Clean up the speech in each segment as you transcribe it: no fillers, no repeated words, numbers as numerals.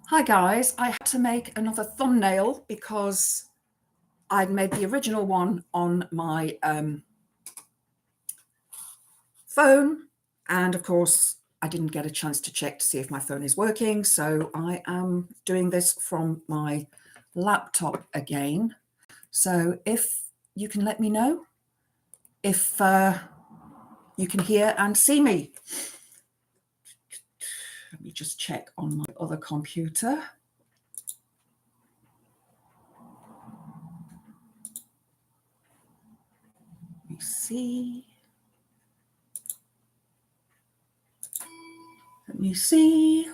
Hi guys, I had to make another thumbnail because I'd made the original one on my phone, and of course I didn't get a chance to check to see if my phone is working, so I am doing this from my laptop again. So if you can let me know if you can hear and see me. Let me just check on my other computer. Let me see. Let me see.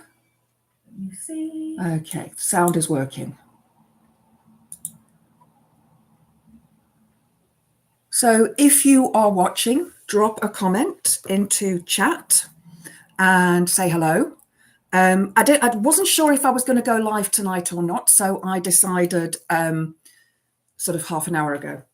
Okay, sound is working. So if you are watching, drop a comment into chat and say hello. I wasn't sure if I was going to go live tonight or not, so I decided sort of half an hour ago.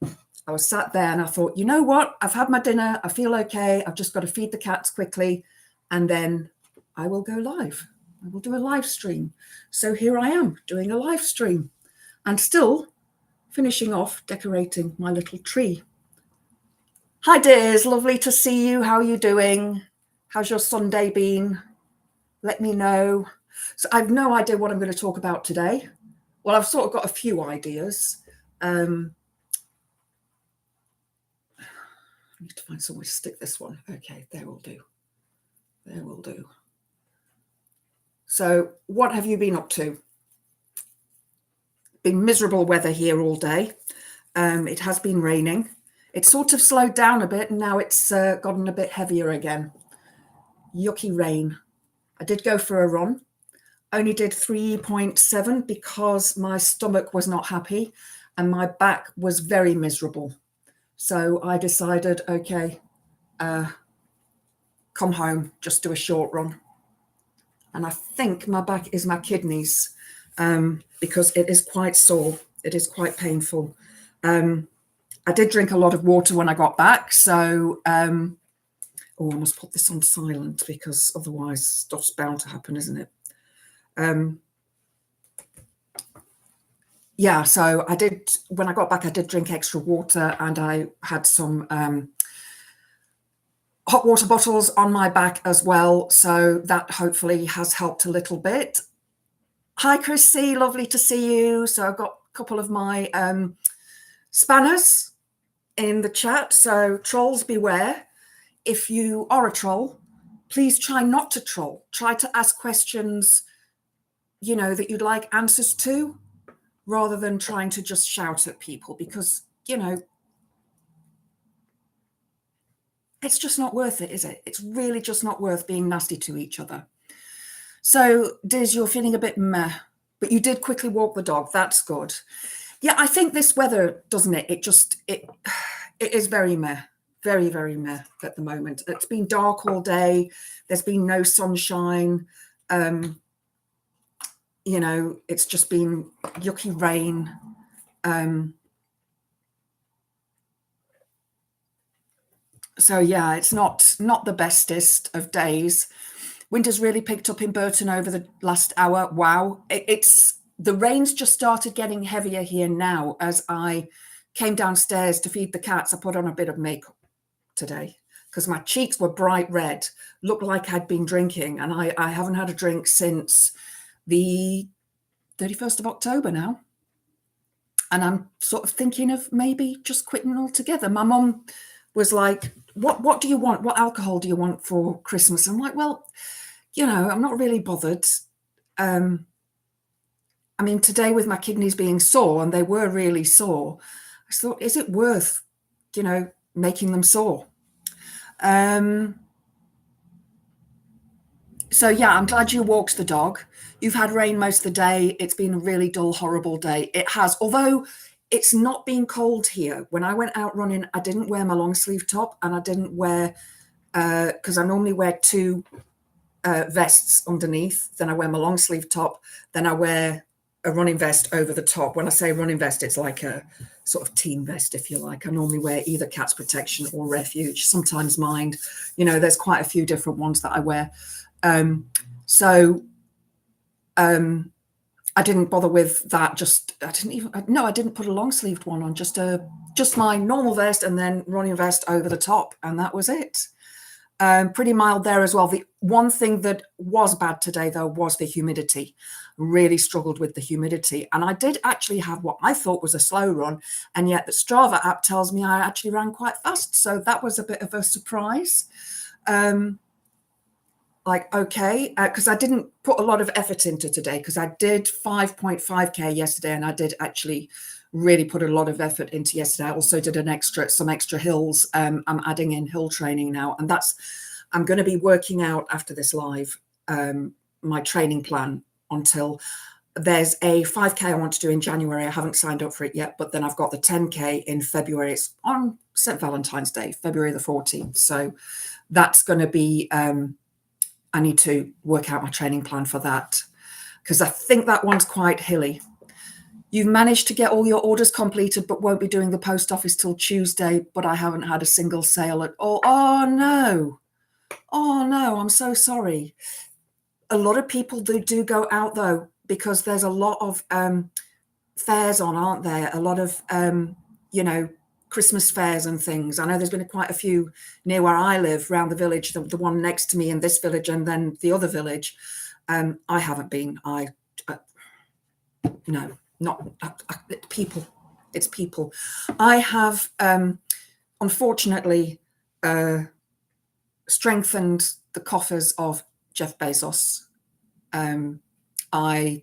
I was sat there and I thought, you know what? I've had my dinner. I feel okay. I've just got to feed the cats quickly, and then I will go live. I will do a live stream. So here I am doing a live stream and still finishing off decorating my little tree. Hi dears, lovely to see you. How are you doing? How's your Sunday been? Let me know. So I've no idea what I'm going to talk about today. Well, I've sort of got a few ideas. I need to find somewhere to stick this one. Okay, there will do. There will do. So what have you been up to? Been miserable weather here all day. It has been raining. It sort of slowed down a bit and now it's gotten a bit heavier again. Yucky rain. I did go for a run. Only did 3.7 because my stomach was not happy and my back was very miserable. So I decided, okay, come home, just do a short run. And I think my back is my kidneys because it is quite sore. It is quite painful. I did drink a lot of water when I got back. So, I must put this on silent because otherwise stuff's bound to happen, isn't it? Yeah, so I did, when I got back, I did drink extra water and I had some hot water bottles on my back as well. So that hopefully has helped a little bit. Hi, Chrissy, lovely to see you. So I've got a couple of my spanners in the chat. So trolls beware. If you are a troll, please try not to troll. Try to ask questions, that you'd like answers to, rather than trying to just shout at people, because, it's just not worth it, is it? It's really just not worth being nasty to each other. So, Diz, you're feeling a bit meh, but you did quickly walk the dog. That's good. Yeah, I think this weather, doesn't it? It is very meh, very, very meh at the moment. It's been dark all day. There's been no sunshine. It's just been yucky rain. So yeah, it's not the bestest of days. Winter's really picked up in Burton over the last hour. Wow. The rain's just started getting heavier here now. As I came downstairs to feed the cats, I put on a bit of makeup today because my cheeks were bright red, looked like I'd been drinking, and I haven't had a drink since the 31st of October now. And I'm sort of thinking of maybe just quitting altogether. My mum was like, what do you want? What alcohol do you want for Christmas? I'm like, well, I'm not really bothered. I mean, today with my kidneys being sore, and they were really sore, I thought, is it worth, making them sore? So yeah, I'm glad you walked the dog. You've had rain most of the day. It's been a really dull, horrible day. It has, although it's not been cold here. When I went out running, I didn't wear my long sleeve top, and I didn't wear, because I normally wear two vests underneath. Then I wear my long sleeve top. Then I wear a running vest over the top. When I say running vest, it's like a sort of team vest, if you like. I normally wear either Cats Protection or Refuge, sometimes Mind. There's quite a few different ones that I wear. I didn't bother with that. I didn't put a long sleeved one on, just my normal vest and then running vest over the top. And that was it. Pretty mild there as well. The one thing that was bad today, though, was the humidity. Really struggled with the humidity. And I did actually have what I thought was a slow run. And yet the Strava app tells me I actually ran quite fast. So that was a bit of a surprise. Okay, because I didn't put a lot of effort into today, because I did 5.5K yesterday, and I did actually really put a lot of effort into yesterday. I also did some extra hills. I'm adding in hill training now, and I'm going to be working out after this live my training plan until there's a 5K I want to do in January. I haven't signed up for it yet, but then I've got the 10K in February. It's on St. Valentine's Day, February the 14th. So that's going to be, I need to work out my training plan for that, because I think that one's quite hilly. You've managed to get all your orders completed, but won't be doing the post office till Tuesday, but I haven't had a single sale at all. Oh no, I'm so sorry. A lot of people do go out though, because there's a lot of fairs on, aren't there? A lot of, Christmas fairs and things. I know there's been quite a few near where I live, around the village, the one next to me in this village, and then the other village. I haven't been. No, not people. It's people. I have, unfortunately, strengthened the coffers of Jeff Bezos. I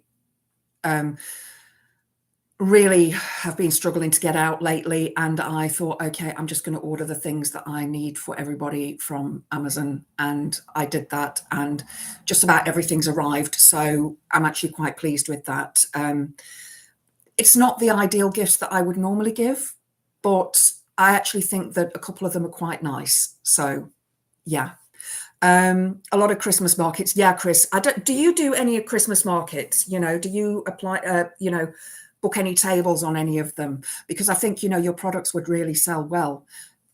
really have been struggling to get out lately, and I thought, okay, I'm just going to order the things that I need for everybody from Amazon, and I did that, and just about everything's arrived, so I'm actually quite pleased with that. It's not the ideal gifts that I would normally give, but I actually think that a couple of them are quite nice. So yeah. A lot of Christmas markets. Yeah, Chris, do you do any Christmas markets? Do you apply, book any tables on any of them? Because I think, your products would really sell well,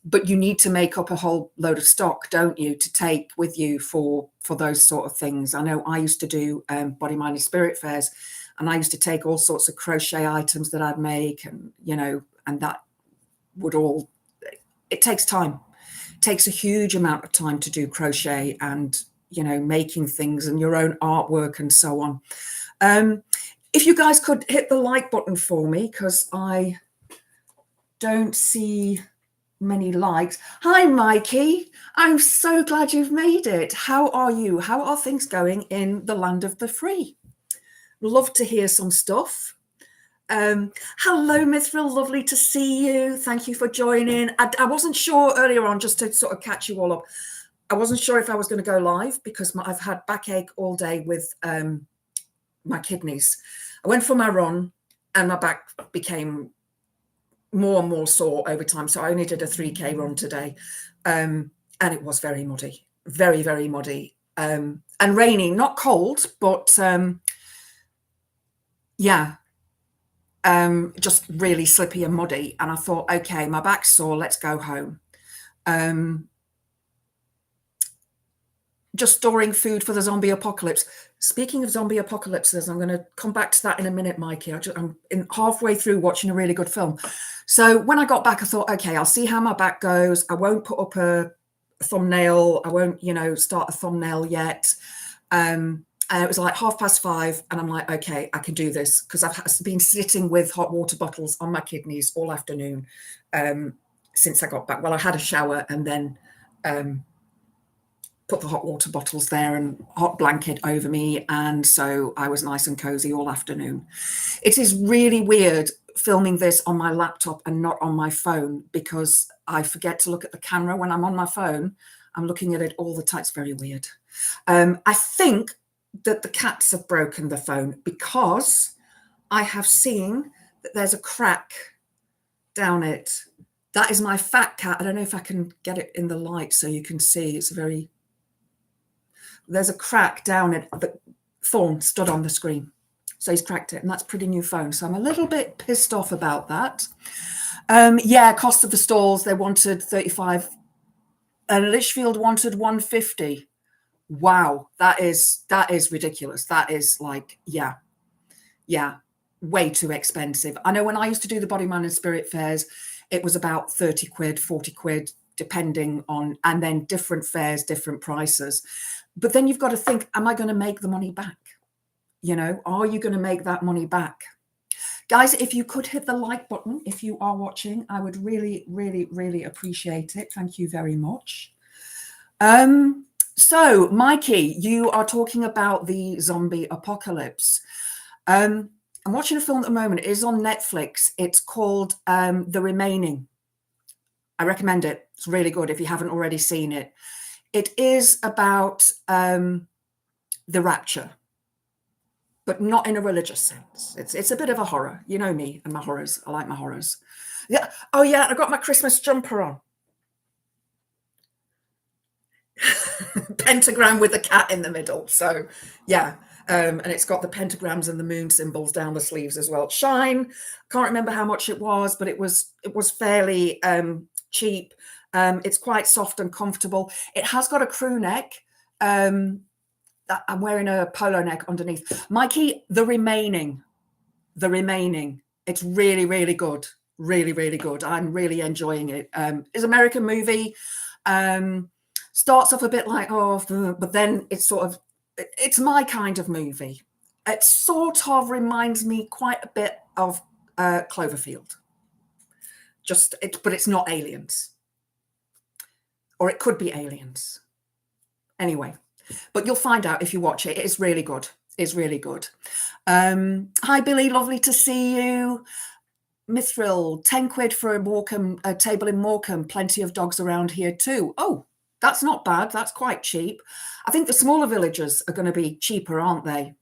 but you need to make up a whole load of stock, don't you, to take with you for those sort of things. I know I used to do Body, Mind and Spirit fairs, and I used to take all sorts of crochet items that I'd make, and, and that would all, it takes time. It takes a huge amount of time to do crochet and, making things and your own artwork and so on. If you guys could hit the like button for me, because I don't see many likes. Hi, Mikey. I'm so glad you've made it. How are you? How are things going in the land of the free? Love to hear some stuff. Hello, Mithril. Lovely to see you. Thank you for joining. I wasn't sure earlier on, just to sort of catch you all up, I wasn't sure if I was going to go live, because I've had backache all day with my kidneys. I went for my run and my back became more and more sore over time. So I only did a 3K run today. And it was very muddy, very, very muddy, and rainy, not cold, but just really slippy and muddy. And I thought, okay, my back's sore, let's go home. Just storing food for the zombie apocalypse. Speaking of zombie apocalypses, I'm going to come back to that in a minute, Mikey. I'm halfway through watching a really good film. So when I got back, I thought, okay, I'll see how my back goes. I won't put up a thumbnail. I won't, start a thumbnail yet. And it was like 5:30, and I'm like, okay, I can do this, because I've been sitting with hot water bottles on my kidneys all afternoon since I got back. Well, I had a shower and then put the hot water bottles there and hot blanket over me, and so I was nice and cozy all afternoon. It is really weird filming this on my laptop and not on my phone, because I forget to look at the camera when I'm on my phone. I'm looking at it all the time. It's very weird. I think that the cats have broken the phone, because I have seen that there's a crack down it. That is my fat cat. I don't know if I can get it in the light so you can see. There's a crack down it that Thorn stood on the screen. So he's cracked it, and that's pretty new phone. So I'm a little bit pissed off about that. Cost of the stalls, they wanted 35 and Litchfield wanted 150. Wow, that is ridiculous. That is like, yeah. Yeah, way too expensive. I know when I used to do the Body, Mind and Spirit fairs, it was about 30 quid, 40 quid, depending on, and then different fairs, different prices. But then you've got to think, am I going to make the money back? You know, are you going to make that money back? Guys, if you could hit the like button, if you are watching, I would really, really, really appreciate it. Thank you very much. So, Mikey, you are talking about the zombie apocalypse. I'm watching a film at the moment. It is on Netflix. It's called The Remaining. I recommend it. It's really good if you haven't already seen it. It is about the rapture, but not in a religious sense. It's a bit of a horror. You know me and my horrors. I like my horrors. Yeah. Oh, yeah, I got my Christmas jumper on. Pentagram with a cat in the middle. So, yeah. And it's got the pentagrams and the moon symbols down the sleeves as well. Shine. Can't remember how much it was, but it was fairly cheap. It's quite soft and comfortable. It has got a crew neck. I'm wearing a polo neck underneath. Mikey, The Remaining. It's really, really good. Really, really good. I'm really enjoying it. It's an American movie. Starts off a bit like, oh, but then it's my kind of movie. It sort of reminds me quite a bit of Cloverfield. But it's not aliens. Or it could be aliens. Anyway, but you'll find out if you watch it. It's really good. It's really good. Hi, Billy. Lovely to see you. Mithril, 10 quid for a table in Morecambe. Plenty of dogs around here too. Oh, that's not bad. That's quite cheap. I think the smaller villages are going to be cheaper, aren't they?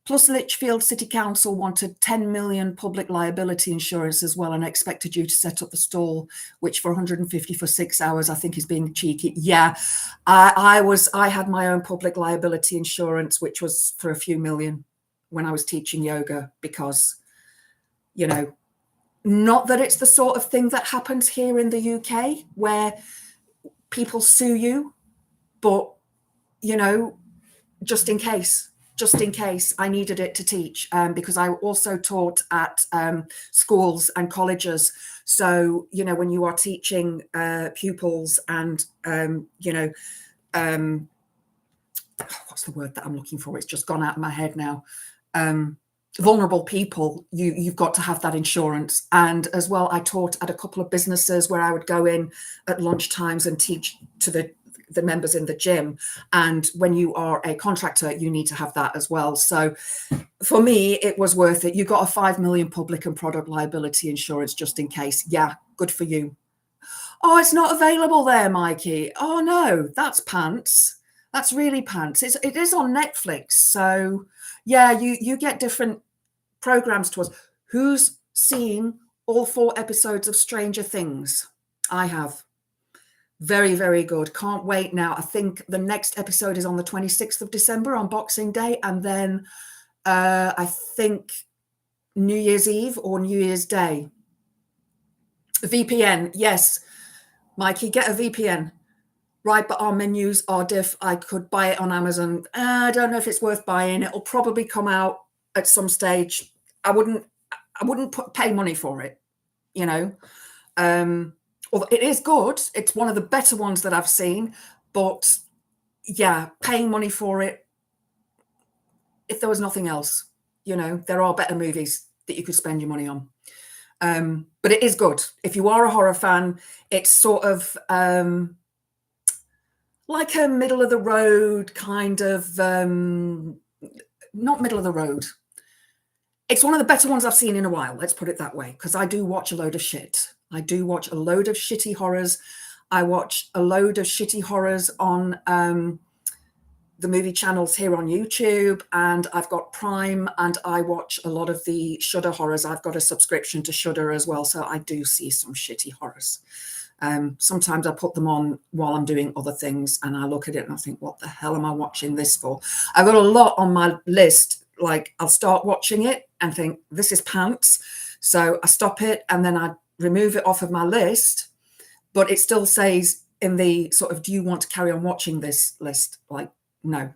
Plus, Lichfield City Council wanted 10 million public liability insurance as well and expected you to set up the stall, which for 150 for 6 hours, I think is being cheeky. Yeah, I had my own public liability insurance, which was for a few million when I was teaching yoga, because, you know, not that it's the sort of thing that happens here in the UK where people sue you, but, you know, just in case I needed it to teach, because I also taught at schools and colleges. So, you know, when you are teaching pupils and, you know, what's the word that I'm looking for? It's just gone out of my head now. Vulnerable people, you've got to have that insurance. And as well, I taught at a couple of businesses where I would go in at lunch times and teach to the members in the gym. And when you are a contractor, you need to have that as well. So for me, it was worth it. You got a 5 million public and product liability insurance just in case. Yeah, good for you. Oh, it's not available there, Mikey. Oh no, that's pants. That's really pants. It is on Netflix. So yeah, you get different programs to us. Who's seen all 4 episodes of Stranger Things? I have. Very, very good. Can't wait now. I think the next episode is on the 26th of December on Boxing Day. And then I think New Year's Eve or New Year's Day. VPN. Yes. Mikey, get a VPN. Right, but our menus are diff. I could buy it on Amazon. I don't know if it's worth buying. It'll probably come out at some stage. I wouldn't pay money for it, you know. Well, it is good. It's one of the better ones that I've seen, but yeah, paying money for it, if there was nothing else, you know, there are better movies that you could spend your money on. But it is good. If you are a horror fan, it's sort of like a middle of the road kind of, not middle of the road. It's one of the better ones I've seen in a while. Let's put it that way, because I do watch a load of shit. I do watch a load of shitty horrors. I watch a load of shitty horrors on the movie channels here on YouTube, and I've got Prime, and I watch a lot of the Shudder horrors. I've got a subscription to Shudder as well, so I do see some shitty horrors. Sometimes I put them on while I'm doing other things, and I look at it and I think, what the hell am I watching this for? I've got a lot on my list. Like, I'll start watching it and think, this is pants. So I stop it and then I remove it off of my list, but it still says in the sort of, do you want to carry on watching this list? Like, no.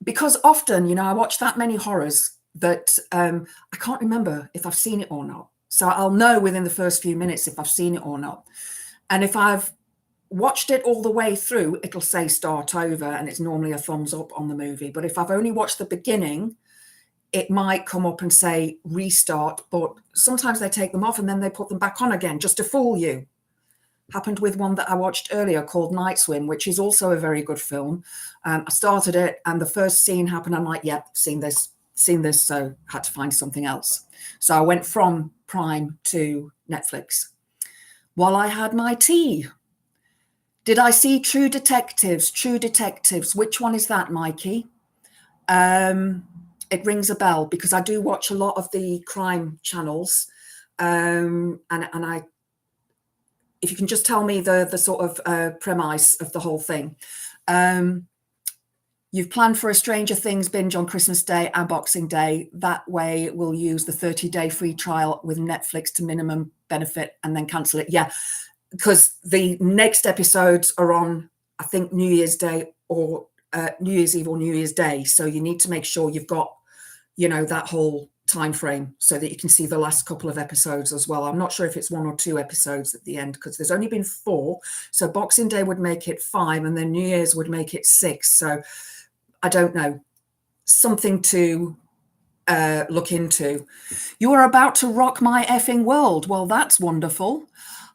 because often, you know, I watch that many horrors that I can't remember if I've seen it or not. So I'll know within the first few minutes if I've seen it or not. And if I've watched it all the way through, it'll say start over, and it's normally a thumbs up on the movie. But if I've only watched the beginning, it might come up and say restart, but sometimes they take them off and then they put them back on again just to fool you. Happened with one that I watched earlier called Night Swim, which is also a very good film. I started it and the first scene happened. I'm like, yep, seen this, so had to find something else. So I went from Prime to Netflix. While I had my tea, did I see True Detectives? True Detectives. Which one is that, Mikey? It rings a bell because I do watch a lot of the crime channels. And I, if you can just tell me the sort of premise of the whole thing. You've planned for a Stranger Things binge on Christmas Day and Boxing Day. That way we'll use the 30-day free trial with Netflix to minimum benefit and then cancel it. Yeah, because the next episodes are on, I think, New Year's Day or New Year's Eve or New Year's Day. So you need to make sure you've got, you know, that whole time frame so that you can see the last couple of episodes as well. I'm not sure if it's 1 or 2 episodes at the end because there's only been 4. So Boxing Day would make it 5 and then New Year's would make it 6. So I don't know, something to look into. You are about to rock my effing world. Well, that's wonderful.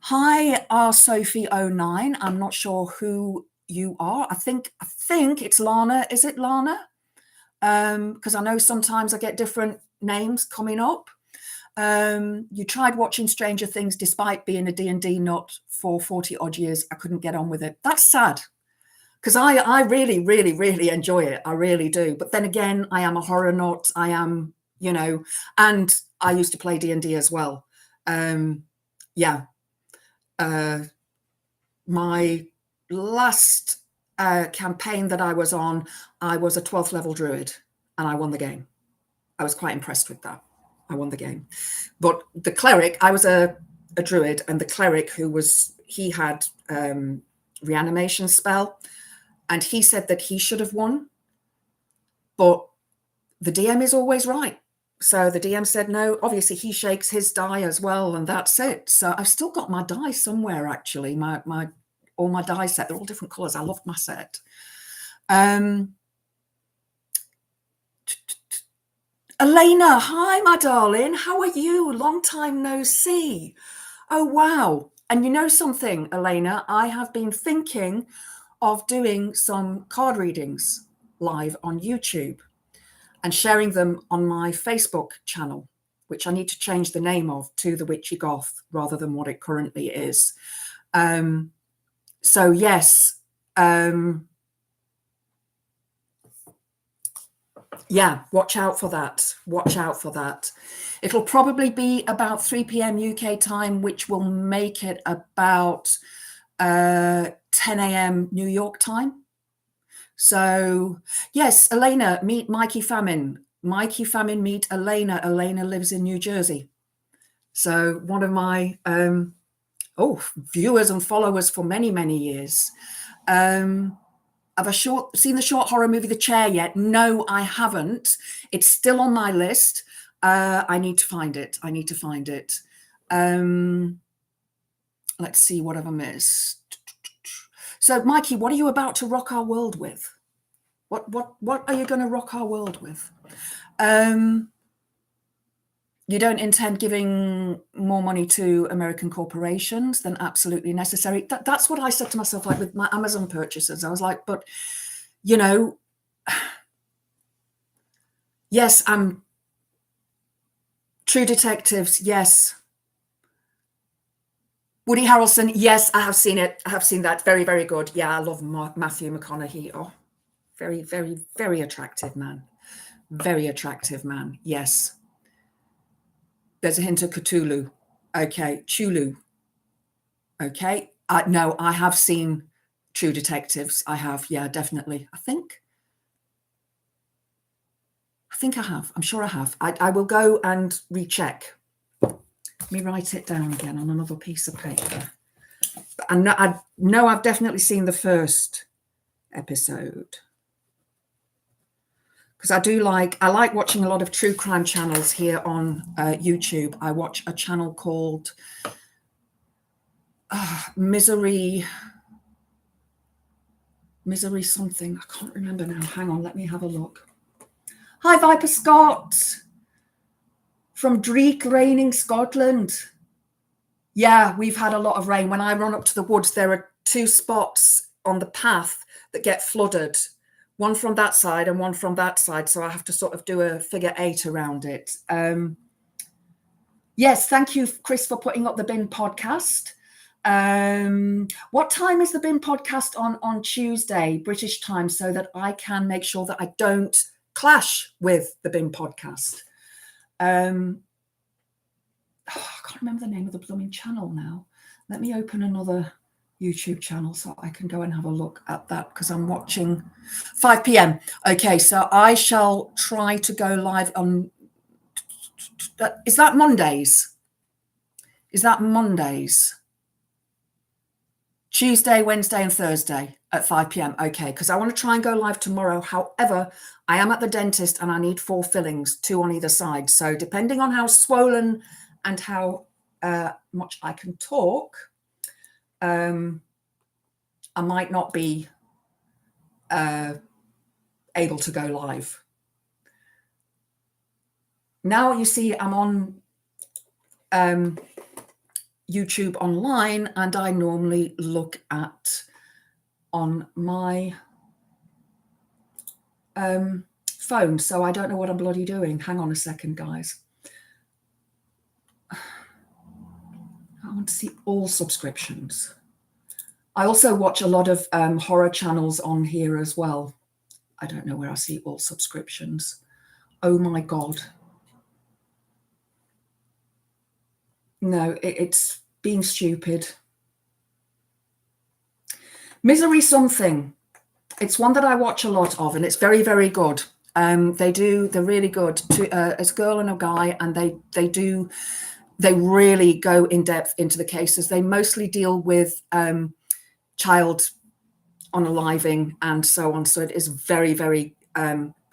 Hi, Sophie09. I'm not sure who you are. I think it's Lana. Is it Lana? Because I know sometimes I get different names coming up. You tried watching Stranger Things despite being a D&D nut for 40 odd years. I couldn't get on with it. That's sad because I really, really, really enjoy it. I really do. But then again, I am a horror nut. I am, you know, and I used to play D&D as well. Yeah. My last campaign that I was on, I was a 12th level druid and I won the game. I was quite impressed with that. I won the game. But the cleric, I was a druid, and the cleric he had reanimation spell, and he said that he should have won, but the DM is always right. So the DM said no. Obviously he shakes his die as well, and that's it. So I've still got my die somewhere, actually. All my die set, they're all different colors. I loved my set. Elena, hi, my darling. How are you? Long time no see. Oh, wow. And you know something, Elena, I have been thinking of doing some card readings live on YouTube and sharing them on my Facebook channel, which I need to change the name of to The Witchy Goth rather than what it currently is. So yes, yeah, watch out for that. Watch out for that. It'll probably be about 3 p.m. UK time, which will make it about 10 a.m. New York time. So yes, Elena, meet Mikey Famine. Mikey Famine, meet Elena. Elena lives in New Jersey. So one of my viewers and followers for many, many years. Have seen the short horror movie The Chair yet? No, I haven't. It's still on my list. I need to find it. Let's see, what have I missed? So, Mikey, what are you about to rock our world with? What are you going to rock our world with? You don't intend giving more money to American corporations than absolutely necessary. That's what I said to myself, like with my Amazon purchases. I was like, but, you know, yes, I'm True Detectives. Yes. Woody Harrelson. Yes, I have seen it. I have seen that. Very, very good. Yeah, I love Matthew McConaughey. Oh, very, very, very attractive man. Very attractive man. Yes. There's a hint of Cthulhu. Okay. Chulu. Okay. No, I have seen True Detectives. I have. Yeah, definitely. I think I have. I'm sure I have. I will go and recheck. Let me write it down again on another piece of paper. But I know I've definitely seen the first episode. because I like watching a lot of true crime channels here on YouTube. I watch a channel called Misery something. I can't remember now. Hang on, let me have a look. Hi, Viper Scott from Dreek, raining Scotland. Yeah, we've had a lot of rain. When I run up to the woods, there are 2 spots on the path that get flooded, one from that side and one from that side. So I have to sort of do a figure 8 around it. Yes, thank you, Chris, for putting up the bin podcast. What time is the bin podcast on Tuesday, British time, so that I can make sure that I don't clash with the bin podcast? I can't remember the name of the blooming channel now. Let me open another YouTube channel so I can go and have a look at that, because I'm watching 5 p.m. Okay, so I shall try to go live on, is that Mondays? Is that Mondays? Tuesday, Wednesday and Thursday at 5 p.m. Okay, because I want to try and go live tomorrow. However, I am at the dentist and I need 4 fillings, 2 on either side. So depending on how swollen and how much I can talk, I might not be able to go live. Now you see I'm on YouTube online, and I normally look at on my phone, so I don't know what I'm bloody doing. Hang on a second, guys. I want to see all subscriptions. I also watch a lot of horror channels on here as well. I don't know where I see all subscriptions. Oh my God. No, it's being stupid. Misery something. It's one that I watch a lot of, and it's very, very good. They're really good. It's a girl and a guy, and they really go in depth into the cases. They mostly deal with child unaliving and so on. So it is very, very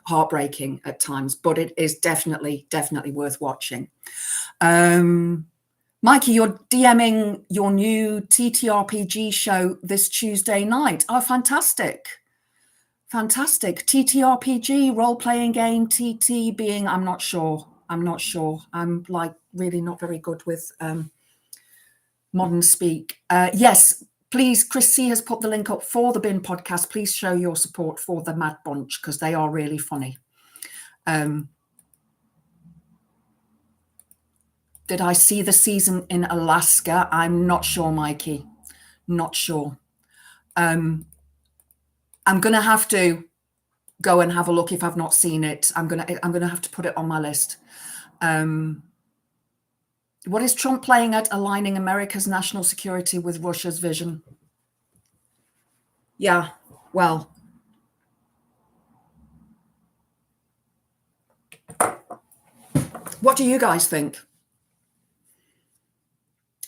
heartbreaking at times, but it is definitely worth watching. Mikey, you're DMing your new TTRPG show this Tuesday night. Oh, fantastic. Fantastic. TTRPG, role-playing game, TT being, I'm not sure. I'm like really not very good with modern speak. Yes, please, Chris C has put the link up for the bin podcast. Please show your support for the Mad Bunch, because they are really funny. Did I see the season in Alaska? I'm not sure, Mikey. Not sure. I'm going to have to go and have a look if I've not seen it. I'm going to have to put it on my list. What is Trump playing at, aligning America's national security with Russia's vision? Yeah, well. What do you guys think?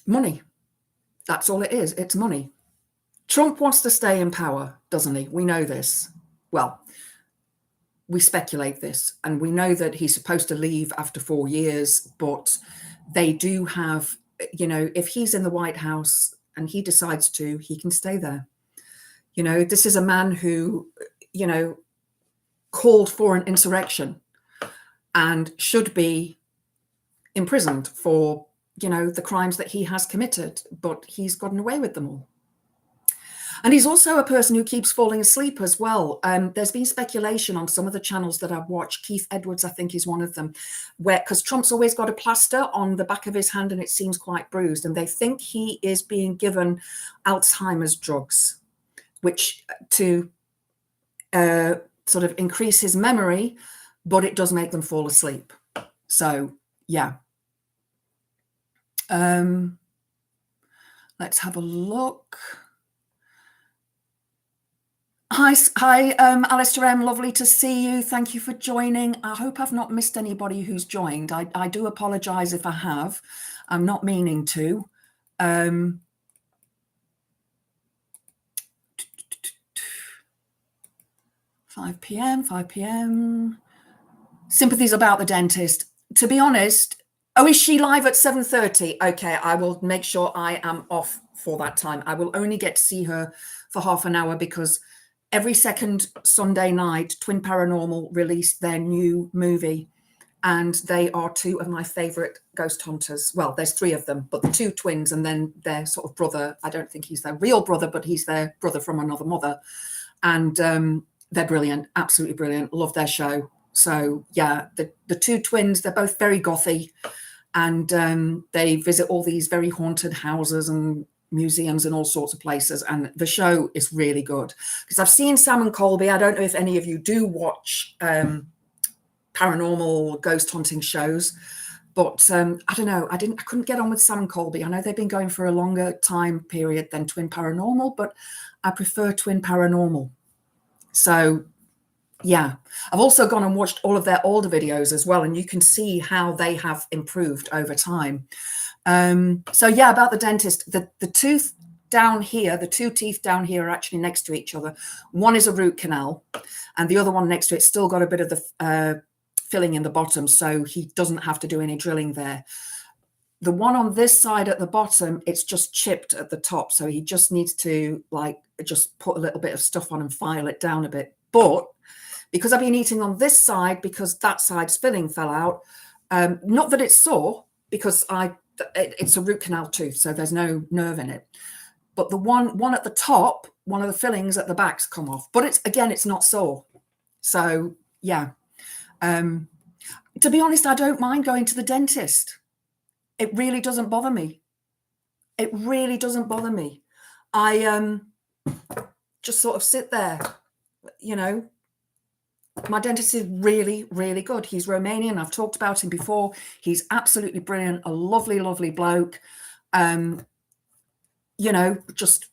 Money. That's all it is. It's money. Trump wants to stay in power, doesn't he? We know this. Well, we speculate this, and we know that he's supposed to leave after 4 years, but they do have, if he's in the White House and he decides to, he can stay there. This is a man who, called for an insurrection and should be imprisoned for, the crimes that he has committed, but he's gotten away with them all. And he's also a person who keeps falling asleep as well. There's been speculation on some of the channels that I've watched. Keith Edwards, I think, is one of them, because Trump's always got a plaster on the back of his hand and it seems quite bruised. And they think he is being given Alzheimer's drugs, which to sort of increase his memory, but it does make them fall asleep. So, yeah. Let's have a look. Hi, Alistair M. Lovely to see you. Thank you for joining. I hope I've not missed anybody who's joined. I do apologise if I have. I'm not meaning to. 5 p.m. Sympathies about the dentist. To be honest, oh, is she live at 7:30? Okay, I will make sure I am off for that time. I will only get to see her for half an hour because every second Sunday night, Twin Paranormal released their new movie, and they are two of my favorite ghost hunters. Well, there's three of them, but the two twins and then their sort of brother. I don't think he's their real brother, but he's their brother from another mother. And they're brilliant, absolutely brilliant. Love their show. So yeah, the two twins, they're both very gothy, and they visit all these very haunted houses and museums and all sorts of places. And the show is really good because I've seen Sam and Colby. I don't know if any of you do watch paranormal ghost hunting shows, but I don't know. I couldn't get on with Sam and Colby. I know they've been going for a longer time period than Twin Paranormal, but I prefer Twin Paranormal. So yeah, I've also gone and watched all of their older videos as well, and you can see how they have improved over time. So yeah, about the dentist, the tooth down here, the two teeth down here are actually next to each other. One is a root canal, and the other one next to it still got a bit of the filling in the bottom, so he doesn't have to do any drilling there. The one on this side at the bottom, it's just chipped at the top, so he just needs to like just put a little bit of stuff on and file it down a bit. But because I've been eating on this side, because that side's filling fell out, not that it's sore, because it's a root canal tooth, so there's no nerve in it. But the one at the top, one of the fillings at the back's come off. But it's not sore. So yeah. To be honest, I don't mind going to the dentist. It really doesn't bother me. It really doesn't bother me. I just sort of sit there, you know. My dentist is really, really good. He's Romanian. I've talked about him before. He's absolutely brilliant. A lovely, lovely bloke. You know, just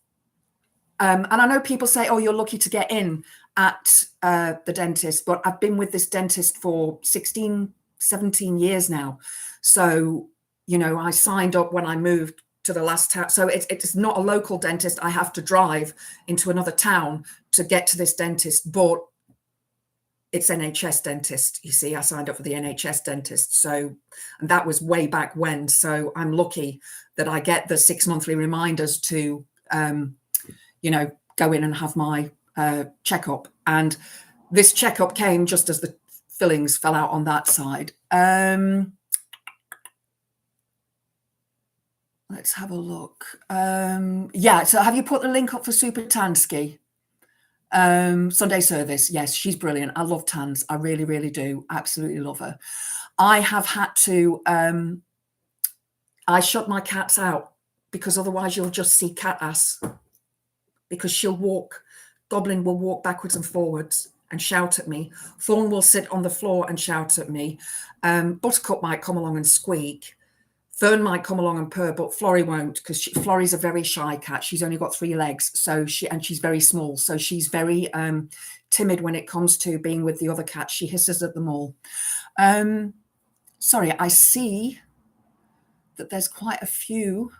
and I know people say, oh, you're lucky to get in at the dentist, but I've been with this dentist for 16, 17 years now. So, you know, I signed up when I moved to the last town. So it's not a local dentist. I have to drive into another town to get to this dentist, but it's NHS dentist. You see, I signed up for the NHS dentist. So, and that was way back when. So I'm lucky that I get the 6 monthly reminders to, you know, go in and have my checkup. And this checkup came just as the fillings fell out on that side. Let's have a look. Yeah, so have you put the link up for Super Tansky? Sunday service. Yes, she's brilliant. I love Tans. I really, really do. Absolutely love her. I have had to, I shut my cats out because otherwise you'll just see cat ass, because she'll walk, Goblin will walk backwards and forwards and shout at me. Thorn will sit on the floor and shout at me. Buttercup might come along and squeak. Fern might come along and purr, but Florrie won't, because Florrie's a very shy cat. She's only got 3 legs, so she's very small, so she's very timid when it comes to being with the other cats. She hisses at them all. Sorry, I see that there's quite a few.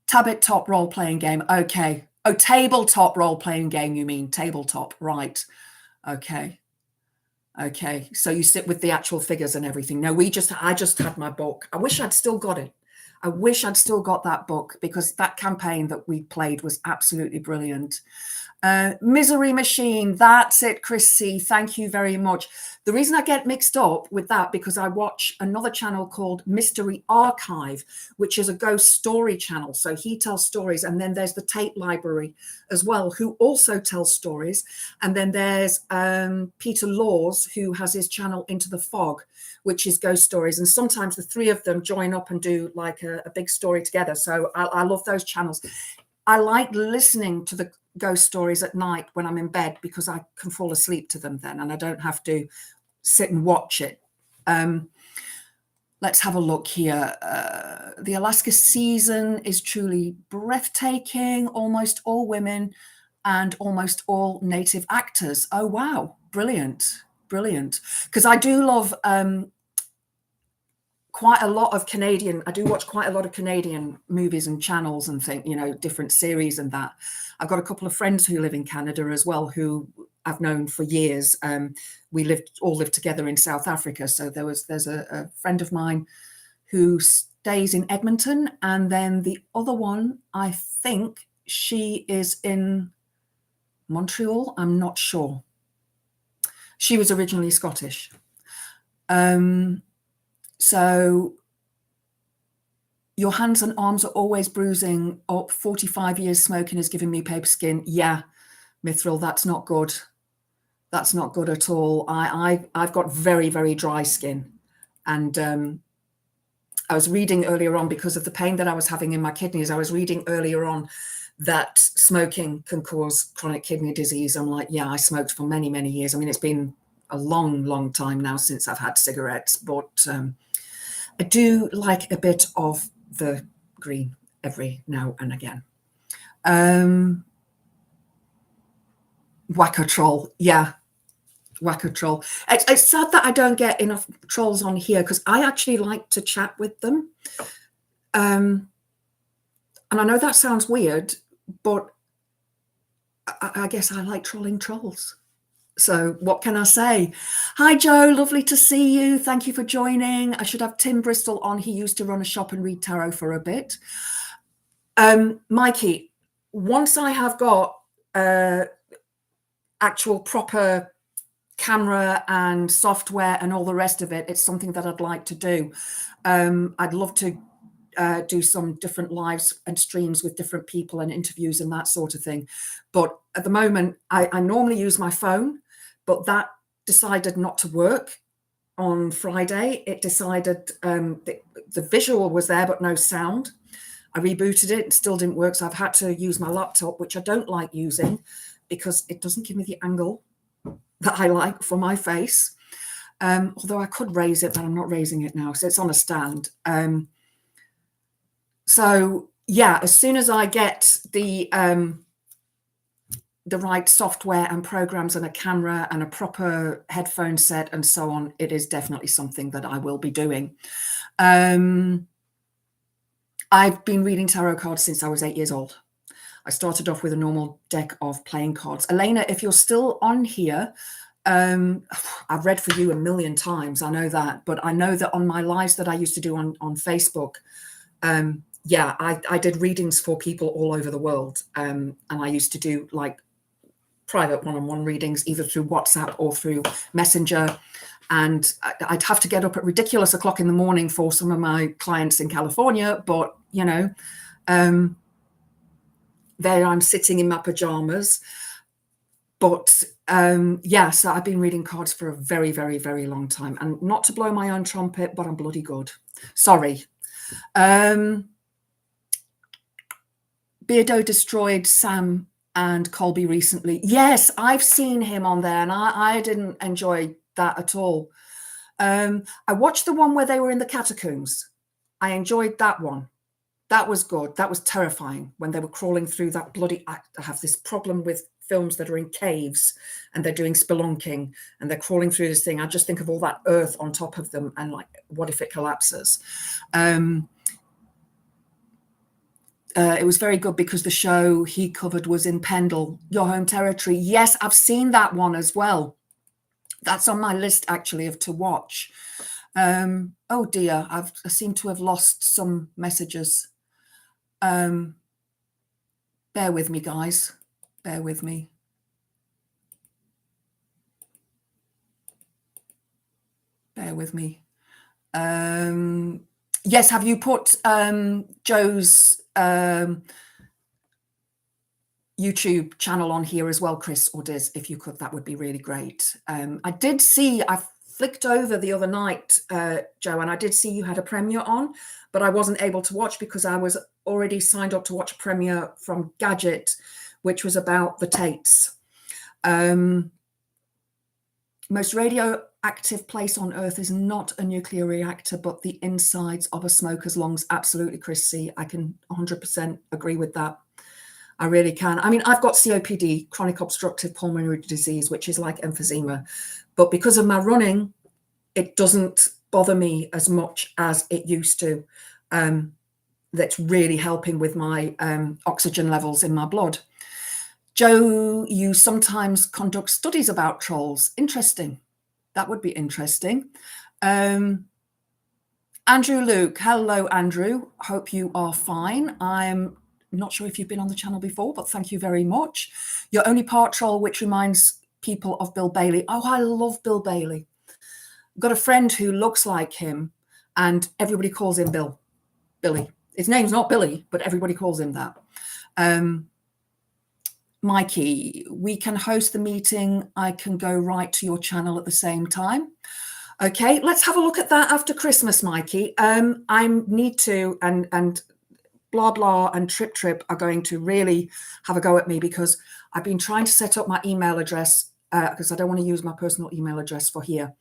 Tabletop role-playing game. Okay. Oh, tabletop role-playing game, you mean? Tabletop, right. Okay. Okay, so you sit with the actual figures and everything. No, I just had my book. I wish I'd still got it. I wish I'd still got that book, because that campaign that we played was absolutely brilliant. Misery Machine, that's it, Chris C. Thank you very much. The reason I get mixed up with that, because I watch another channel called Mystery Archive, which is a ghost story channel. So he tells stories, and then there's the Tape Library as well, who also tells stories. And then there's Peter Laws, who has his channel Into the Fog, which is ghost stories. And sometimes the three of them join up and do like a big story together. So I love those channels. I like listening to the ghost stories at night when I'm in bed, because I can fall asleep to them then, and I don't have to sit and watch it. Let's have a look here. The Alaska season is truly breathtaking. Almost all women and almost all native actors. Oh, wow. Brilliant. Brilliant. Because I do love quite a lot of Canadian. I do watch quite a lot of Canadian movies and channels and think, you know, different series and that. I've got a couple of friends who live in Canada as well, who I've known for years. We all lived together in South Africa. So there's a friend of mine who stays in Edmonton, and then the other one, I think she is in Montreal. I'm not sure. She was originally Scottish. So your hands and arms are always bruising. 45 years smoking has given me paper skin. Yeah, Mithril, that's not good. That's not good at all. I've got very, very dry skin. And I was reading earlier on, because of the pain that I was having in my kidneys, I was reading earlier on that smoking can cause chronic kidney disease. I'm like, yeah, I smoked for many, many years. I mean, it's been a long, long time now since I've had cigarettes, but I do like a bit of the green every now and again. Wacko troll, yeah. Wacko troll. It's sad that I don't get enough trolls on here, because I actually like to chat with them. And I know that sounds weird, but I guess I like trolling trolls. So what can I say? Hi, Joe. Lovely to see you. Thank you for joining. I should have Tim Bristol on. He used to run a shop and read tarot for a bit. Mikey, once I have got actual proper camera and software and all the rest of it, it's something that I'd like to do. I'd love to do some different lives and streams with different people and interviews and that sort of thing. But at the moment, I normally use my phone, but that decided not to work on Friday. It decided the visual was there, but no sound. I rebooted it, it still didn't work. So I've had to use my laptop, which I don't like using because it doesn't give me the angle that I like for my face. Although I could raise it, but I'm not raising it now. So it's on a stand. So yeah, as soon as I get the right software and programs and a camera and a proper headphone set and so on, it is definitely something that I will be doing. I've been reading tarot cards since I was 8 years old. I started off with a normal deck of playing cards. Elena, if you're still on here, I've read for you a million times, I know that, but I know that on my lives that I used to do on Facebook, yeah, I did readings for people all over the world. And I used to do like private one-on-one readings, either through WhatsApp or through Messenger. And I'd have to get up at ridiculous o'clock in the morning for some of my clients in California. But, you know, there I'm sitting in my pajamas. But yeah, so I've been reading cards for a very, very, very long time. And not to blow my own trumpet, but I'm bloody good. Sorry. Beardo destroyed Sam and Colby recently. Yes, I've seen him on there, and I didn't enjoy that at all. I watched the one where they were in the catacombs. I enjoyed that one. That was good. That was terrifying when they were crawling through that bloody... I have this problem with films that are in caves and they're doing spelunking and they're crawling through this thing. I just think of all that earth on top of them and like, what if it collapses? It was very good because the show he covered was in Pendle, Your Home Territory. Yes, I've seen that one as well. That's on my list actually of to watch. Oh dear, I seem to have lost some messages. Bear with me, guys. Bear with me. Bear with me. Yes, have you put Joe's YouTube channel on here as well, Chris or Diz? If you could, that would be really great. I did see, I flicked over the other night, Joe, and I did see you had a premiere on, but I wasn't able to watch because I was already signed up to watch a premiere from Gadget, which was about the Tates. Most radioactive place on Earth is not a nuclear reactor, but the insides of a smoker's lungs. Absolutely, Chris C. I can 100% agree with that. I really can. I mean, I've got COPD, chronic obstructive pulmonary disease, which is like emphysema. But because of my running, it doesn't bother me as much as it used to. That's really helping with my oxygen levels in my blood. Joe, you sometimes conduct studies about trolls. Interesting. That would be interesting. Andrew Luke. Hello, Andrew. Hope you are fine. I'm not sure if you've been on the channel before, but thank you very much. You're only part troll, which reminds people of Bill Bailey. Oh, I love Bill Bailey. I've got a friend who looks like him, and everybody calls him Billy. His name's not Billy, but everybody calls him that. Mikey, we can host the meeting. I can go right to your channel at the same time. Okay, let's have a look at that after Christmas, Mikey. I need to, and blah blah and trip are going to really have a go at me, because I've been trying to set up my email address because I don't want to use my personal email address for here.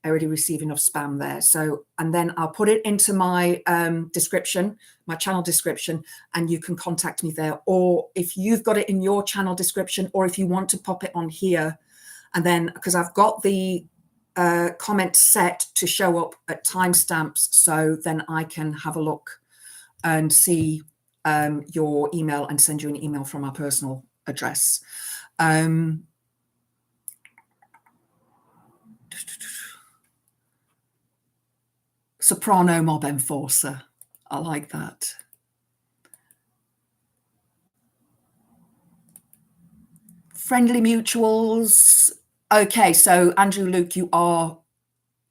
I already receive enough spam there. So, and then I'll put it into my description, my channel description, and you can contact me there. Or if you've got it in your channel description, or if you want to pop it on here, and then, because I've got the comment set to show up at timestamps, so then I can have a look and see your email and send you an email from our personal address. Soprano mob enforcer. I like that. Friendly mutuals. Okay, so Andrew Luke, you are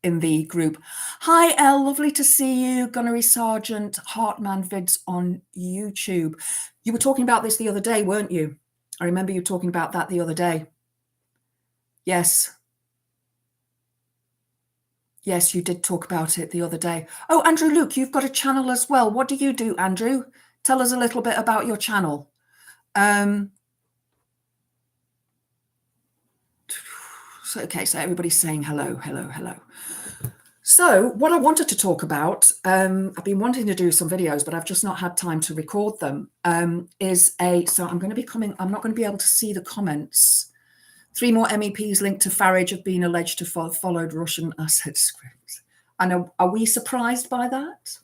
in the group. Hi, Elle, lovely to see you. Gunnery Sergeant Heartman vids on YouTube. You were talking about this the other day, weren't you? I remember you talking about that the other day. Yes. Yes, you did talk about it the other day. Oh, Andrew Luke, you've got a channel as well. What do you do, Andrew? Tell us a little bit about your channel. Okay, so everybody's saying hello, hello, hello. So what I wanted to talk about, I've been wanting to do some videos, but I've just not had time to record them, so I'm going to be I'm not going to be able to see the comments. 3 more MEPs linked to Farage have been alleged to have followed Russian asset scripts. And are we surprised by that?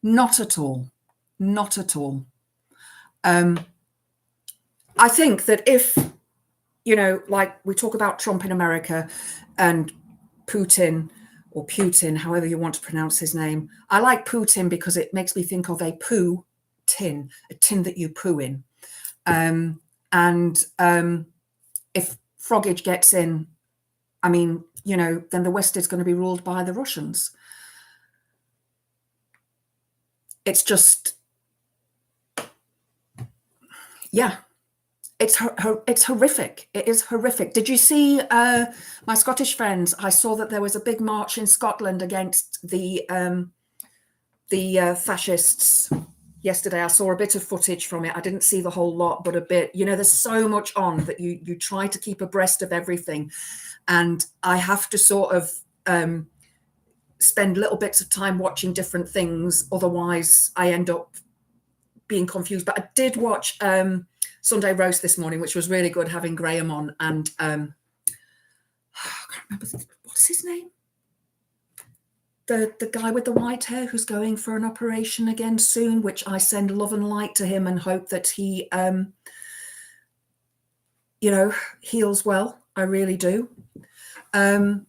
Not at all. Not at all. I think that if, you know, like we talk about Trump in America and Putin, or Putin, however you want to pronounce his name. I like Putin because it makes me think of a poo tin, a tin that you poo in. If Frogage gets in, I mean, you know, then the West is going to be ruled by the Russians. It's just, yeah, it's horrific. It is horrific. Did you see my Scottish friends? I saw that there was a big march in Scotland against the fascists yesterday. I saw a bit of footage from it. I didn't see the whole lot, but a bit. You know, there's so much on that you try to keep abreast of everything, and I have to sort of spend little bits of time watching different things. Otherwise, I end up being confused. But I did watch Sunday Roast this morning, which was really good, having Graham on, and I can't remember, what's his name? The guy with the white hair who's going for an operation again soon, which I send love and light to him and hope that he, you know, heals well. I really do. You'd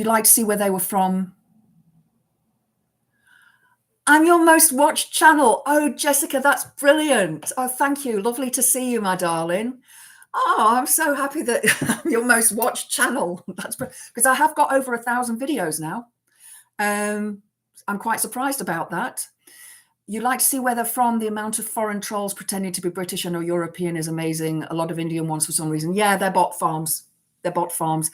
like to see where they were from. I'm your most watched channel. Oh, Jessica, that's brilliant. Oh, thank you. Lovely to see you, my darling. Oh, I'm so happy that I'm your most watched channel. That's because I have got over 1,000 videos now. I'm quite surprised about that. You like to see where they're from. The amount of foreign trolls pretending to be British and or European is amazing. A lot of Indian ones for some reason. Yeah, they're bot farms. They're bot farms.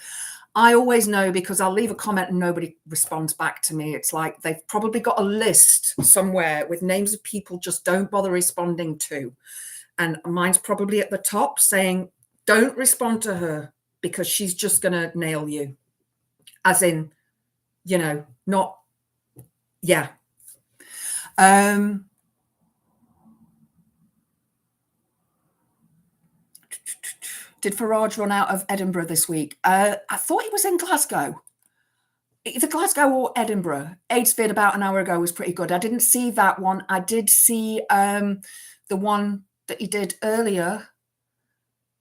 I always know because I'll leave a comment and nobody responds back to me. It's like they've probably got a list somewhere with names of people just don't bother responding to. And mine's probably at the top saying, don't respond to her because she's just going to nail you. As in, you know, not, yeah. Did Farage run out of Edinburgh this week? I thought he was in Glasgow. Either Glasgow or Edinburgh. AidesVid about an hour ago was pretty good. I didn't see that one. I did see the one that he did earlier.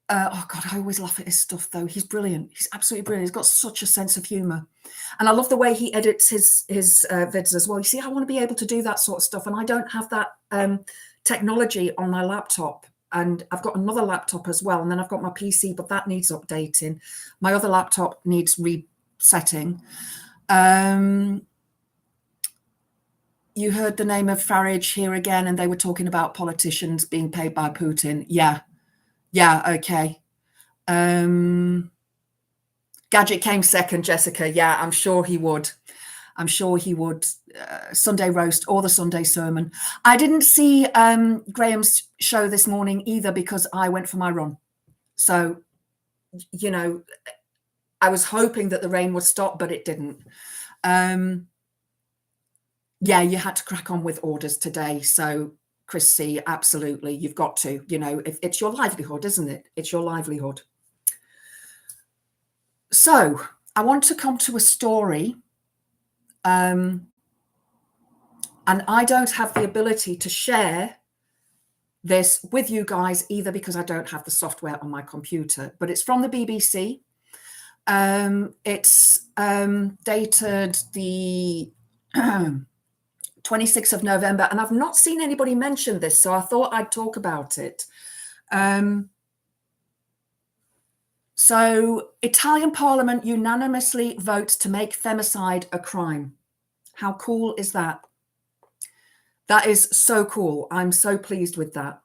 Oh God, I always laugh at his stuff though. He's brilliant. He's absolutely brilliant. He's got such a sense of humor. And I love the way he edits his vids as well. You see, I want to be able to do that sort of stuff. And I don't have that technology on my laptop. And I've got another laptop as well. And then I've got my PC, but that needs updating. My other laptop needs resetting. You heard the name of Farage here again, and they were talking about politicians being paid by Putin. Yeah, okay. Gadget came second, Jessica. Yeah, I'm sure he would. I'm sure he would. Sunday roast or the Sunday sermon. I didn't see Graham's show this morning either because I went for my run. So, you know, I was hoping that the rain would stop, but it didn't. Yeah, you had to crack on with orders today. So, Chris C, absolutely. You've got to, you know, if it's your livelihood, isn't it? It's your livelihood. So I want to come to a story. And I don't have the ability to share this with you guys either because I don't have the software on my computer, but it's from the BBC. It's dated the 26th of November, and I've not seen anybody mention this, so I thought I'd talk about it. So Italian Parliament unanimously votes to make femicide a crime. How cool is that? That is so cool. I'm so pleased with that.